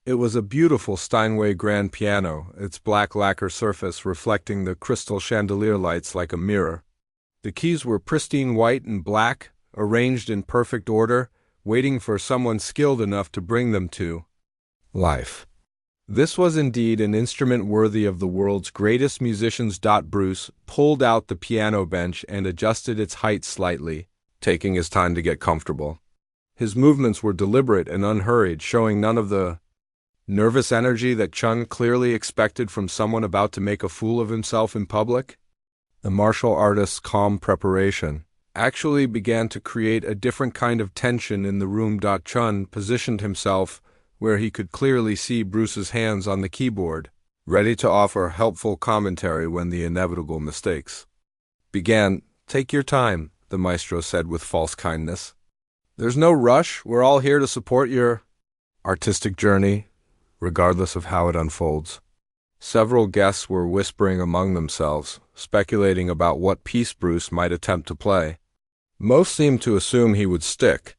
It was a beautiful Steinway grand piano, its black lacquer surface reflecting the crystal chandelier lights like a mirror. The keys were pristine white and black, arranged in perfect order, waiting for someone skilled enough to bring them to life. This was indeed an instrument worthy of the world's greatest musicians. Bruce pulled out the piano bench and adjusted its height slightly, taking his time to get comfortable. His movements were deliberate and unhurried, showing none of the nervous energy that Chun clearly expected from someone about to make a fool of himself in public. The martial artist's calm preparation actually began to create a different kind of tension in the room. Chun positioned himself where he could clearly see Bruce's hands on the keyboard, ready to offer helpful commentary when the inevitable mistakes began. "Take your time," the maestro said with false kindness. "There's no rush. We're all here to support your artistic journey, regardless of how it unfolds." Several guests were whispering among themselves, speculating about what piece Bruce might attempt to play. Most seemed to assume he would stick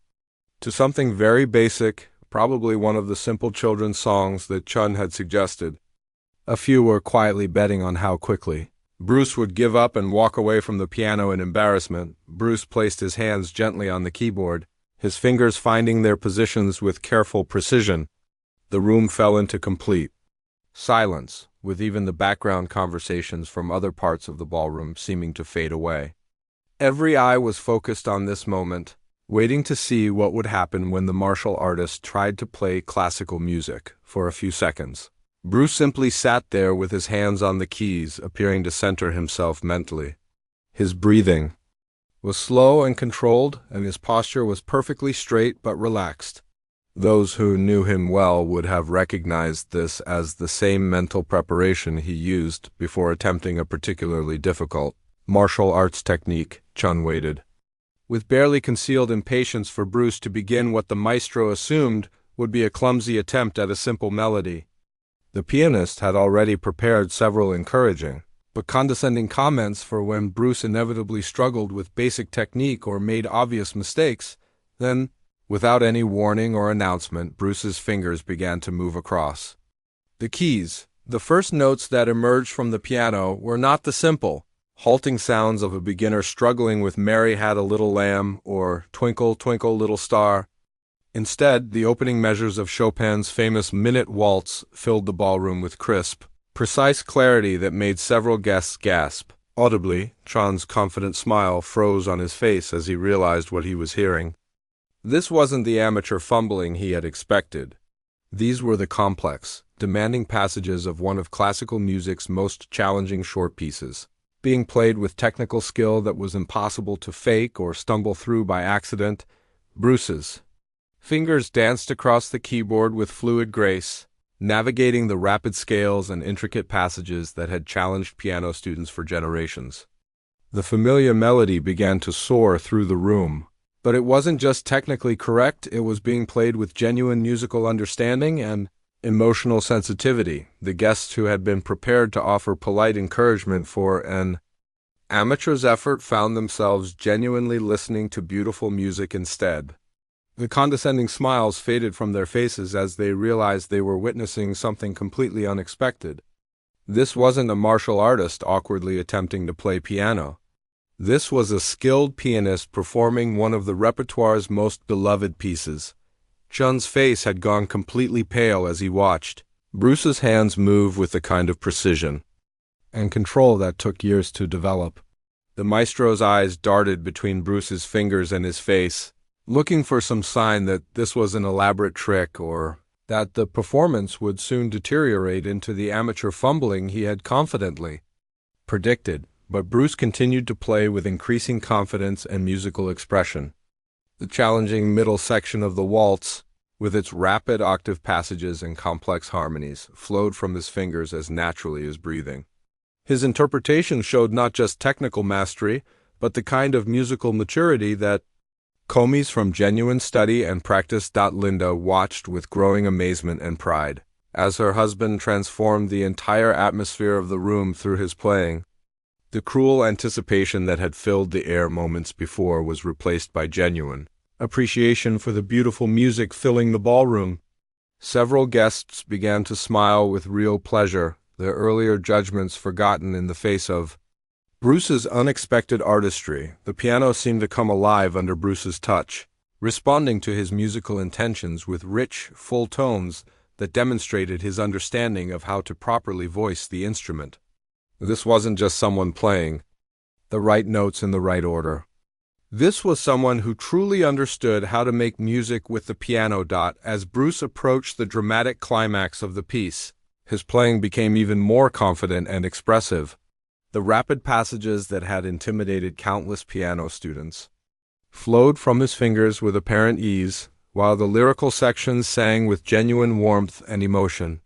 to something very basic, probably one of the simple children's songs that Chun had suggested. A few were quietly betting on how quickly Bruce would give up and walk away from the piano in embarrassment. Bruce placed his hands gently on the keyboard, his fingers finding their positions with careful precision. The room fell into complete silence, with even the background conversations from other parts of the ballroom seeming to fade away. Every eye was focused on this moment, waiting to see what would happen when the martial artist tried to play classical music. For a few seconds, Bruce simply sat there with his hands on the keys, appearing to center himself mentally. His breathing was slow and controlled, and his posture was perfectly straight but relaxed. Those who knew him well would have recognized this as the same mental preparation he used before attempting a particularly difficult martial arts technique. Chun waited with barely concealed impatience for Bruce to begin what the maestro assumed would be a clumsy attempt at a simple melody. The pianist had already prepared several encouraging but condescending comments for when Bruce inevitably struggled with basic technique or made obvious mistakes. Then, without any warning or announcement, Bruce's fingers began to move across the keys. The first notes that emerged from the piano were not the simple, halting sounds of a beginner struggling with "Mary Had a Little Lamb" or "Twinkle, Twinkle, Little Star." Instead, the opening measures of Chopin's famous Minute Waltz filled the ballroom with crisp, precise clarity that made several guests gasp. Audibly, Chun's confident smile froze on his face as he realized what he was hearing. This wasn't the amateur fumbling he had expected. These were the complex, demanding passages of one of classical music's most challenging short pieces, being played with technical skill that was impossible to fake or stumble through by accident. Bruce's fingers danced across the keyboard with fluid grace, navigating the rapid scales and intricate passages that had challenged piano students for generations. The familiar melody began to soar through the room. But it wasn't just technically correct, it was being played with genuine musical understanding and emotional sensitivity. The guests who had been prepared to offer polite encouragement for an amateur's effort found themselves genuinely listening to beautiful music instead. The condescending smiles faded from their faces as they realized they were witnessing something completely unexpected. This wasn't a martial artist awkwardly attempting to play piano. This was a skilled pianist performing one of the repertoire's most beloved pieces. Chun's face had gone completely pale as he watched Bruce's hands move with the kind of precision and control that took years to develop. The maestro's eyes darted between Bruce's fingers and his face, looking for some sign that this was an elaborate trick or that the performance would soon deteriorate into the amateur fumbling he had confidently predicted. But Bruce continued to play with increasing confidence and musical expression. The challenging middle section of the waltz, with its rapid octave passages and complex harmonies, flowed from his fingers as naturally as breathing. His interpretation showed not just technical mastery, but the kind of musical maturity that commies from genuine study and practice. Linda watched with growing amazement and pride as her husband transformed the entire atmosphere of the room through his playing. The cruel anticipation that had filled the air moments before was replaced by genuine appreciation for the beautiful music filling the ballroom. Several guests began to smile with real pleasure, their earlier judgments forgotten in the face of Bruce's unexpected artistry. The piano seemed to come alive under Bruce's touch, responding to his musical intentions with rich, full tones that demonstrated his understanding of how to properly voice the instrument. This wasn't just someone playing the right notes in the right order. This was someone who truly understood how to make music with the piano. As Bruce approached the dramatic climax of the piece, his playing became even more confident and expressive. The rapid passages that had intimidated countless piano students flowed from his fingers with apparent ease, while the lyrical sections sang with genuine warmth and emotion.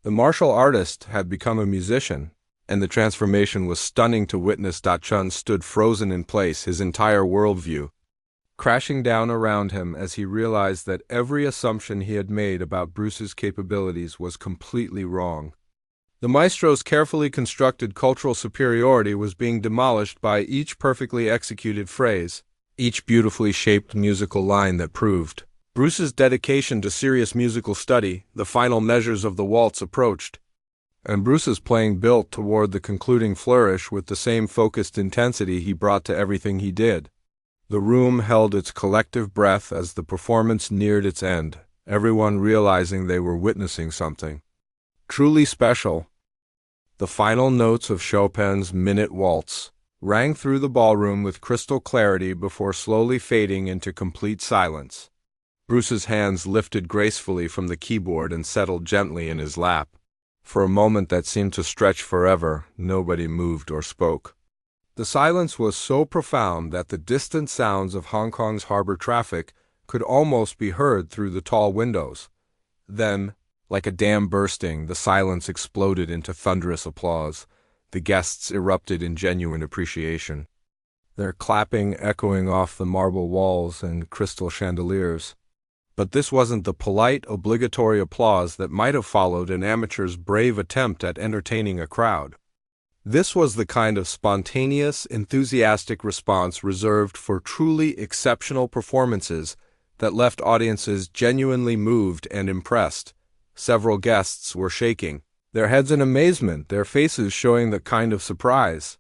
The martial artist had become a musician, and the transformation was stunning to witness. Chun stood frozen in place, his entire worldview crashing down around him as he realized that every assumption he had made about Bruce's capabilities was completely wrong. The maestro's carefully constructed cultural superiority was being demolished by each perfectly executed phrase, each beautifully shaped musical line that proved Bruce's dedication to serious musical study. The final measures of the waltz approached, and Bruce's playing built toward the concluding flourish with the same focused intensity he brought to everything he did. The room held its collective breath as the performance neared its end, everyone realizing they were witnessing something truly special. The final notes of Chopin's Minute Waltz rang through the ballroom with crystal clarity before slowly fading into complete silence. Bruce's hands lifted gracefully from the keyboard and settled gently in his lap. For a moment that seemed to stretch forever, nobody moved or spoke. The silence was so profound that the distant sounds of Hong Kong's harbor traffic could almost be heard through the tall windows. Then, like a dam bursting, the silence exploded into thunderous applause. The guests erupted in genuine appreciation, their clapping echoing off the marble walls and crystal chandeliers. But this wasn't the polite, obligatory applause that might have followed an amateur's brave attempt at entertaining a crowd. This was the kind of spontaneous, enthusiastic response reserved for truly exceptional performances that left audiences genuinely moved and impressed. Several guests were shaking, their heads in amazement, their faces showing the kind of surprise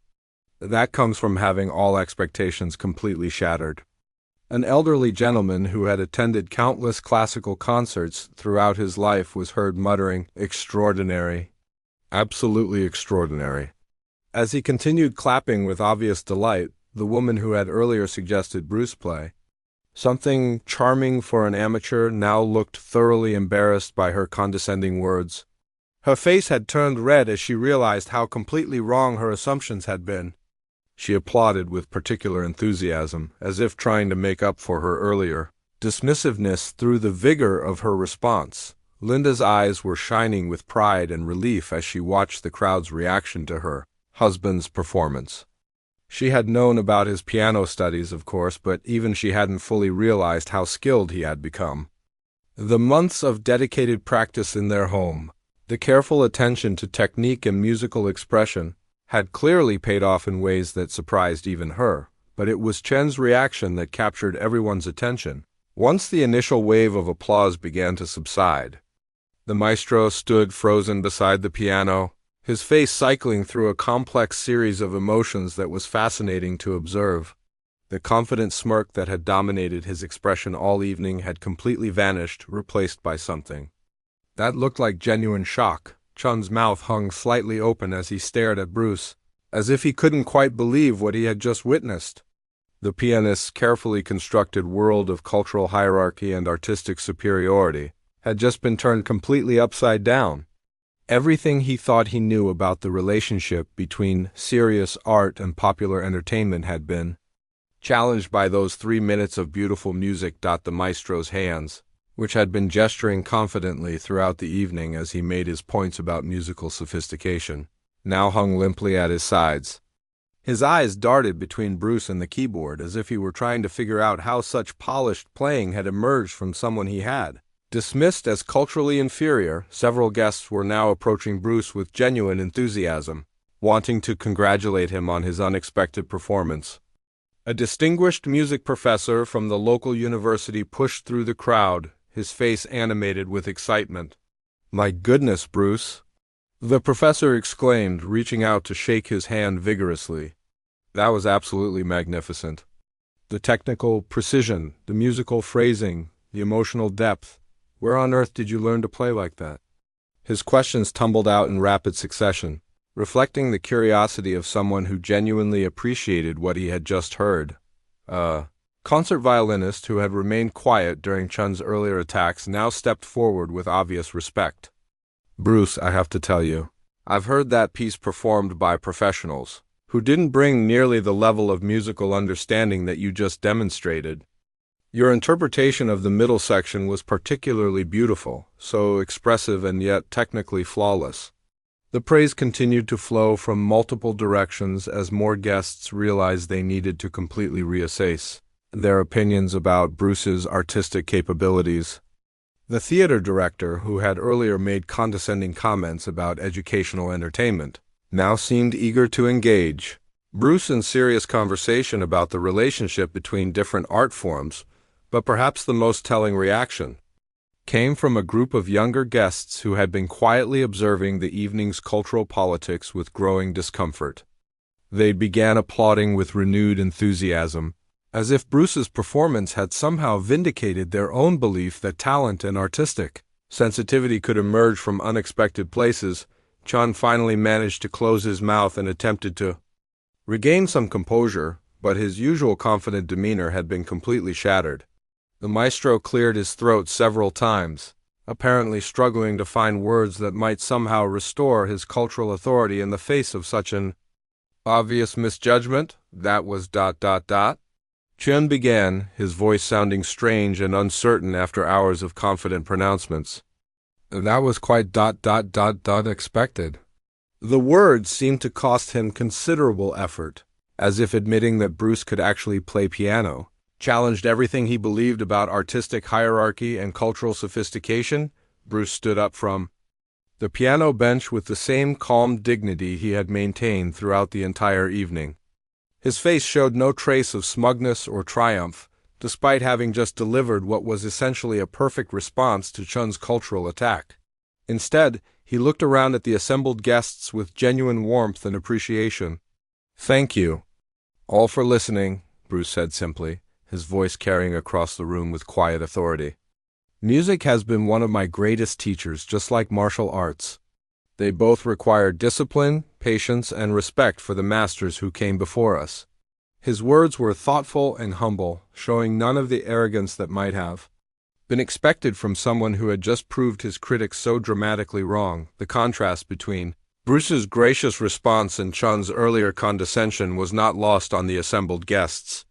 that comes from having all expectations completely shattered. An elderly gentleman who had attended countless classical concerts throughout his life was heard muttering, "Extraordinary. Absolutely extraordinary." As he continued clapping with obvious delight, the woman who had earlier suggested Bruce play something charming for an amateur now looked thoroughly embarrassed by her condescending words. Her face had turned red as she realized how completely wrong her assumptions had been. She applauded with particular enthusiasm, as if trying to make up for her earlier dismissiveness through the vigor of her response. Linda's eyes were shining with pride and relief as she watched the crowd's reaction to her husband's performance. She had known about his piano studies, of course, but even she hadn't fully realized how skilled he had become. The months of dedicated practice in their home, the careful attention to technique and musical expression, had clearly paid off in ways that surprised even her, but it was Chen's reaction that captured everyone's attention. Once the initial wave of applause began to subside, the maestro stood frozen beside the piano, his face cycling through a complex series of emotions that was fascinating to observe. The confident smirk that had dominated his expression all evening had completely vanished, replaced by something that looked like genuine shock. Chun's mouth hung slightly open as he stared at Bruce, as if he couldn't quite believe what he had just witnessed. The pianist's carefully constructed world of cultural hierarchy and artistic superiority had just been turned completely upside down. Everything he thought he knew about the relationship between serious art and popular entertainment had been challenged by those 3 minutes of beautiful music. The maestro's hands, which had been gesturing confidently throughout the evening as he made his points about musical sophistication, now hung limply at his sides. His eyes darted between Bruce and the keyboard as if he were trying to figure out how such polished playing had emerged from someone he had dismissed as culturally inferior. Several guests were now approaching Bruce with genuine enthusiasm, wanting to congratulate him on his unexpected performance. A distinguished music professor from the local university pushed through the crowd, his face animated with excitement. "My goodness, Bruce!" the professor exclaimed, reaching out to shake his hand vigorously. "That was absolutely magnificent. The technical precision, the musical phrasing, the emotional depth. Where on earth did you learn to play like that?" His questions tumbled out in rapid succession, reflecting the curiosity of someone who genuinely appreciated what he had just heard. Concert violinist, who had remained quiet during Chun's earlier attacks, now stepped forward with obvious respect. "Bruce, I have to tell you, I've heard that piece performed by professionals, who didn't bring nearly the level of musical understanding that you just demonstrated." Your interpretation of the middle section was particularly beautiful, so expressive and yet technically flawless. The praise continued to flow from multiple directions as more guests realized they needed to completely reassess their opinions about Bruce's artistic capabilities. The theater director, who had earlier made condescending comments about educational entertainment, now seemed eager to engage Bruce in serious conversation about the relationship between different art forms, but perhaps the most telling reaction came from a group of younger guests who had been quietly observing the evening's cultural politics with growing discomfort. They began applauding with renewed enthusiasm, as if Bruce's performance had somehow vindicated their own belief that talent and artistic sensitivity could emerge from unexpected places. Chun finally managed to close his mouth and attempted to regain some composure, but his usual confident demeanor had been completely shattered. The maestro cleared his throat several times, apparently struggling to find words that might somehow restore his cultural authority in the face of such an obvious misjudgment. That was ... Chun began, his voice sounding strange and uncertain after hours of confident pronouncements. That was quite ... expected. The words seemed to cost him considerable effort, as if admitting that Bruce could actually play piano challenged everything he believed about artistic hierarchy and cultural sophistication. Bruce stood up from the piano bench with the same calm dignity he had maintained throughout the entire evening. His face showed no trace of smugness or triumph, despite having just delivered what was essentially a perfect response to Chun's cultural attack. Instead, he looked around at the assembled guests with genuine warmth and appreciation. "Thank you all for listening," Bruce said simply, his voice carrying across the room with quiet authority. "Music has been one of my greatest teachers, just like martial arts. They both require discipline, patience, and respect for the masters who came before us." His words were thoughtful and humble, showing none of the arrogance that might have been expected from someone who had just proved his critics so dramatically wrong. The contrast between Bruce's gracious response and Chun's earlier condescension was not lost on the assembled guests.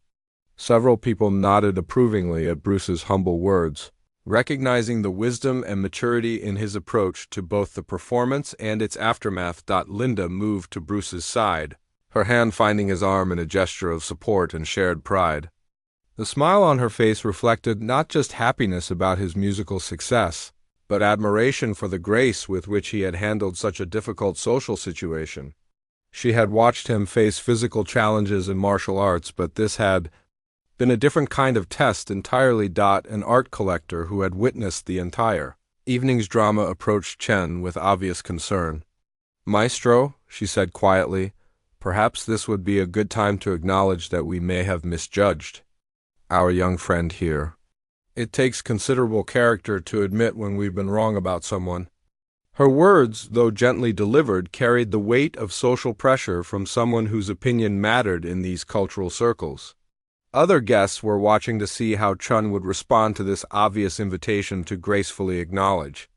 Several people nodded approvingly at Bruce's humble words, recognizing the wisdom and maturity in his approach to both the performance and its aftermath. Linda moved to Bruce's side, her hand finding his arm in a gesture of support and shared pride. The smile on her face reflected not just happiness about his musical success, but admiration for the grace with which he had handled such a difficult social situation. She had watched him face physical challenges in martial arts, but this had been a different kind of test entirely. An art collector who had witnessed the entire evening's drama approached Chen with obvious concern. "Maestro," she said quietly, "perhaps this would be a good time to acknowledge that we may have misjudged our young friend here. It takes considerable character to admit when we've been wrong about someone." Her words, though gently delivered, carried the weight of social pressure from someone whose opinion mattered in these cultural circles. Other guests were watching to see how Chun would respond to this obvious invitation to gracefully acknowledge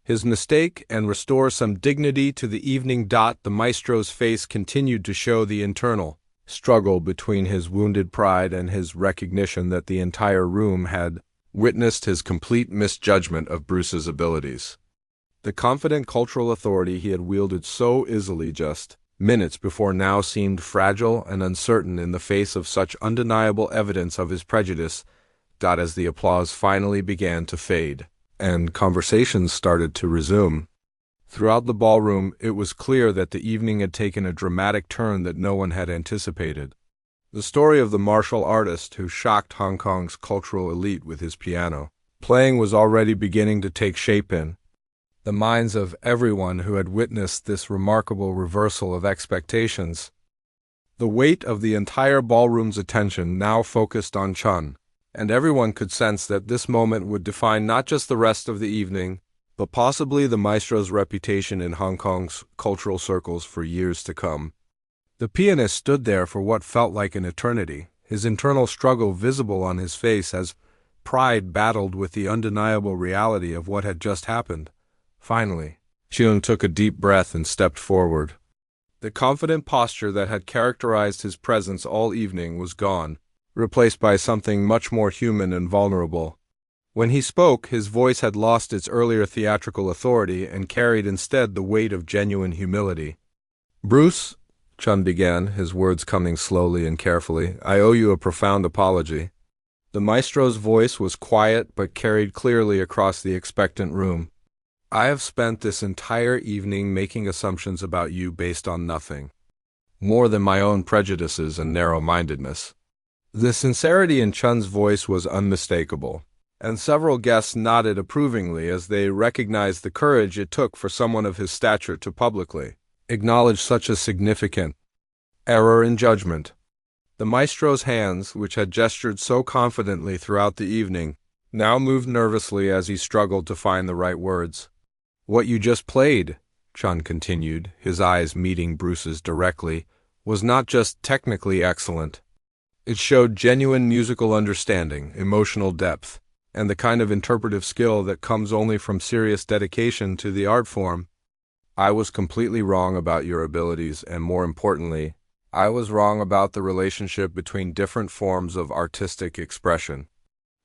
his mistake and restore some dignity to the evening. The maestro's face continued to show the internal struggle between his wounded pride and his recognition that the entire room had witnessed his complete misjudgment of Bruce's abilities. The confident cultural authority he had wielded so easily just minutes before now seemed fragile and uncertain in the face of such undeniable evidence of his prejudice. As the applause finally began to fade and conversations started to resume throughout the ballroom, it was clear that the evening had taken a dramatic turn that no one had anticipated. The story of the martial artist who shocked Hong Kong's cultural elite with his piano playing was already beginning to take shape in the minds of everyone who had witnessed this remarkable reversal of expectations. The weight of the entire ballroom's attention now focused on Chun, and everyone could sense that this moment would define not just the rest of the evening, but possibly the maestro's reputation in Hong Kong's cultural circles for years to come. The pianist stood there for what felt like an eternity, his internal struggle visible on his face as pride battled with the undeniable reality of what had just happened. Finally, Chun took a deep breath and stepped forward. The confident posture that had characterized his presence all evening was gone, replaced by something much more human and vulnerable. When he spoke, his voice had lost its earlier theatrical authority and carried instead the weight of genuine humility. "Bruce," Chun began, his words coming slowly and carefully, "I owe you a profound apology." The maestro's voice was quiet but carried clearly across the expectant room. "I have spent this entire evening making assumptions about you based on nothing more than my own prejudices and narrow-mindedness." The sincerity in Chun's voice was unmistakable, and several guests nodded approvingly as they recognized the courage it took for someone of his stature to publicly acknowledge such a significant error in judgment. The maestro's hands, which had gestured so confidently throughout the evening, now moved nervously as he struggled to find the right words. "What you just played," Chun continued, his eyes meeting Bruce's directly, "was not just technically excellent. It showed genuine musical understanding, emotional depth, and the kind of interpretive skill that comes only from serious dedication to the art form. I was completely wrong about your abilities, and more importantly, I was wrong about the relationship between different forms of artistic expression."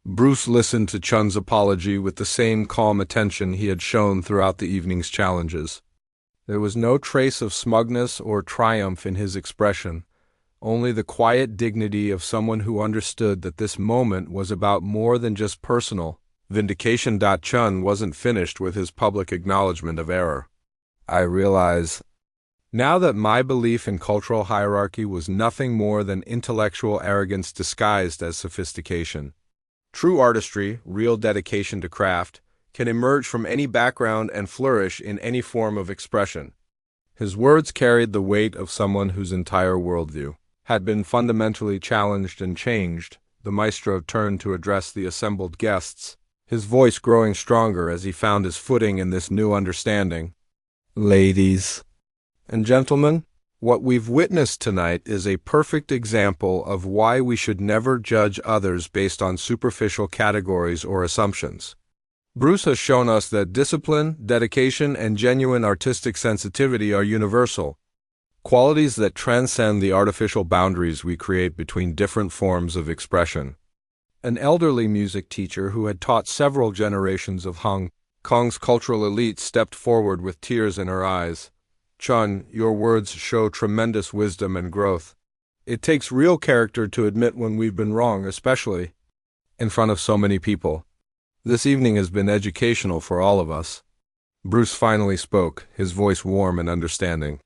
Bruce listened to Chun's apology with the same calm attention he had shown throughout the evening's challenges. There was no trace of smugness or triumph in his expression, only the quiet dignity of someone who understood that this moment was about more than just personal vindication. Chun wasn't finished with his public acknowledgement of error. "I realize now that my belief in cultural hierarchy was nothing more than intellectual arrogance disguised as sophistication. True artistry, real dedication to craft, can emerge from any background and flourish in any form of expression." His words carried the weight of someone whose entire worldview had been fundamentally challenged and changed. The maestro turned to address the assembled guests, his voice growing stronger as he found his footing in this new understanding. "Ladies and gentlemen, what we've witnessed tonight is a perfect example of why we should never judge others based on superficial categories or assumptions. Bruce has shown us that discipline, dedication, and genuine artistic sensitivity are universal, qualities that transcend the artificial boundaries we create between different forms of expression." An elderly music teacher who had taught several generations of Hong Kong's cultural elite stepped forward with tears in her eyes. "Chun, your words show tremendous wisdom and growth. It takes real character to admit when we've been wrong, especially in front of so many people. This evening has been educational for all of us." Bruce finally spoke, his voice warm and understanding.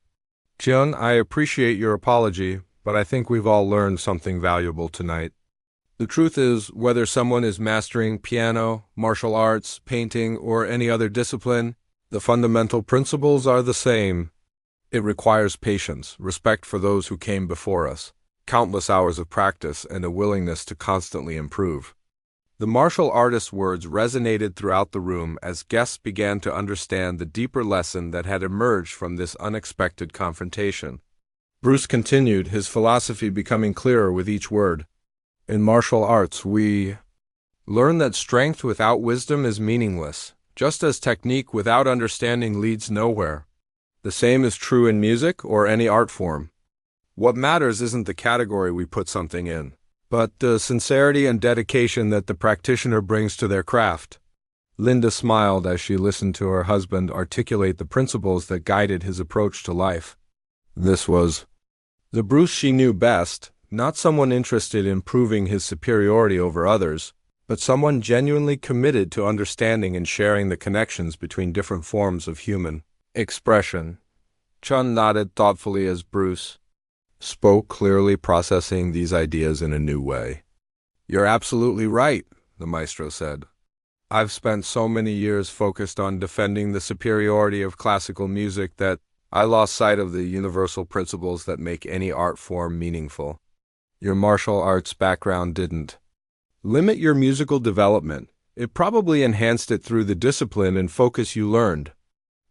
"Chun, I appreciate your apology, but I think we've all learned something valuable tonight. The truth is, whether someone is mastering piano, martial arts, painting, or any other discipline, the fundamental principles are the same. It requires patience, respect for those who came before us, countless hours of practice, and a willingness to constantly improve." The martial artist's words resonated throughout the room as guests began to understand the deeper lesson that had emerged from this unexpected confrontation. Bruce continued, his philosophy becoming clearer with each word. "In martial arts, we learn that strength without wisdom is meaningless, just as technique without understanding leads nowhere. The same is true in music or any art form. What matters isn't the category we put something in, but the sincerity and dedication that the practitioner brings to their craft." Linda smiled as she listened to her husband articulate the principles that guided his approach to life. This was the Bruce she knew best, not someone interested in proving his superiority over others, but someone genuinely committed to understanding and sharing the connections between different forms of human expression. Chun nodded thoughtfully as Bruce spoke, clearly processing these ideas in a new way. "You're absolutely right," the maestro said. "I've spent so many years focused on defending the superiority of classical music that I lost sight of the universal principles that make any art form meaningful. Your martial arts background didn't limit your musical development. It probably enhanced it through the discipline and focus you learned."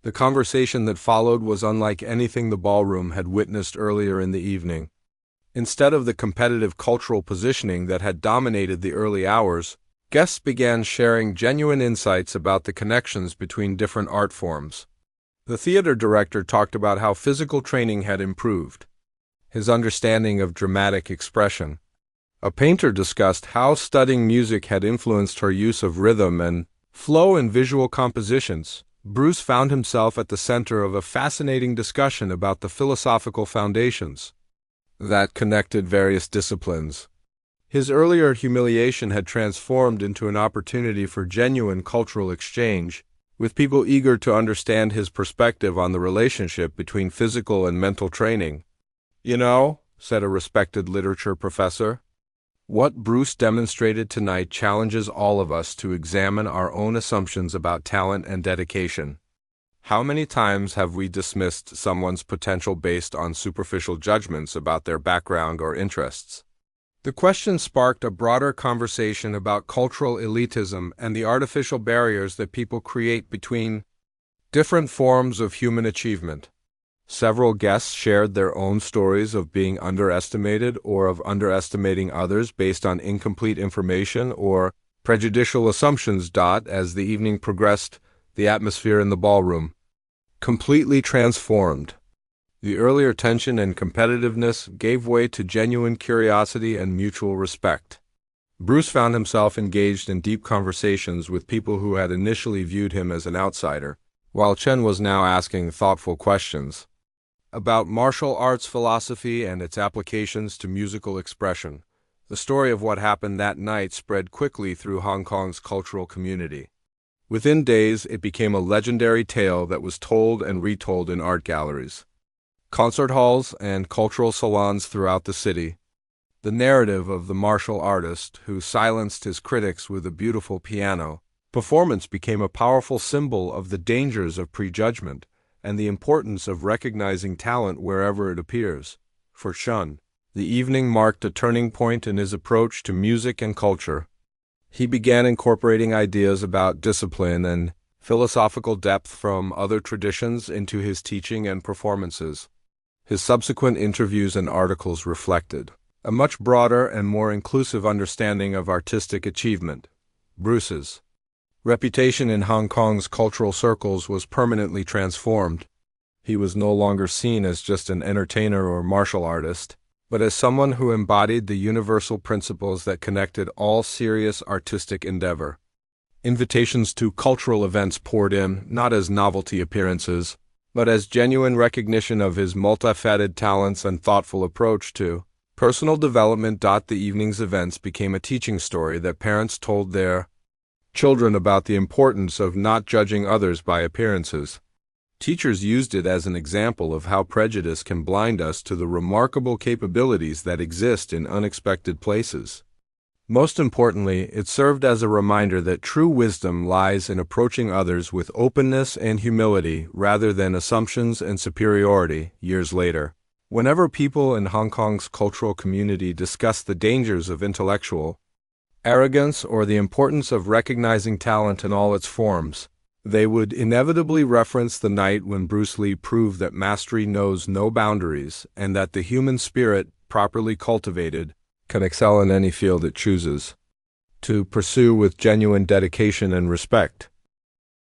The conversation that followed was unlike anything the ballroom had witnessed earlier in the evening. Instead of the competitive cultural positioning that had dominated the early hours, guests began sharing genuine insights about the connections between different art forms. The theater director talked about how physical training had improved his understanding of dramatic expression, A painter discussed how studying music had influenced her use of rhythm and flow in visual compositions. Bruce found himself at the center of a fascinating discussion about the philosophical foundations that connected various disciplines. His earlier humiliation had transformed into an opportunity for genuine cultural exchange, with people eager to understand his perspective on the relationship between physical and mental training. "You know," said a respected literature professor, "what Bruce demonstrated tonight challenges all of us to examine our own assumptions about talent and dedication. How many times have we dismissed someone's potential based on superficial judgments about their background or interests?" The question sparked a broader conversation about cultural elitism and the artificial barriers that people create between different forms of human achievement. Several guests shared their own stories of being underestimated or of underestimating others based on incomplete information or prejudicial assumptions. As the evening progressed, the atmosphere in the ballroom completely transformed. The earlier tension and competitiveness gave way to genuine curiosity and mutual respect. Bruce found himself engaged in deep conversations with people who had initially viewed him as an outsider, while Chen was now asking thoughtful questions about martial arts philosophy and its applications to musical expression. The story of what happened that night spread quickly through Hong Kong's cultural community. Within days, it became a legendary tale that was told and retold in art galleries, concert halls, and cultural salons throughout the city. The narrative of the martial artist who silenced his critics with a beautiful piano performance became a powerful symbol of the dangers of prejudgment and the importance of recognizing talent wherever it appears. For Shun, the evening marked a turning point in his approach to music and culture. He began incorporating ideas about discipline and philosophical depth from other traditions into his teaching and performances. His subsequent interviews and articles reflected a much broader and more inclusive understanding of artistic achievement. Bruce's reputation in Hong Kong's cultural circles was permanently transformed. He was no longer seen as just an entertainer or martial artist, but as someone who embodied the universal principles that connected all serious artistic endeavor. Invitations to cultural events poured in, not as novelty appearances, but as genuine recognition of his multifaceted talents and thoughtful approach to personal development. The evening's events became a teaching story that parents told their children about the importance of not judging others by appearances. Teachers used it as an example of how prejudice can blind us to the remarkable capabilities that exist in unexpected places. Most importantly, it served as a reminder that true wisdom lies in approaching others with openness and humility rather than assumptions and superiority. Years later, whenever people in Hong Kong's cultural community discuss the dangers of intellectual arrogance or the importance of recognizing talent in all its forms, they would inevitably reference the night when Bruce Lee proved that mastery knows no boundaries and that the human spirit, properly cultivated, can excel in any field it chooses to pursue with genuine dedication and respect.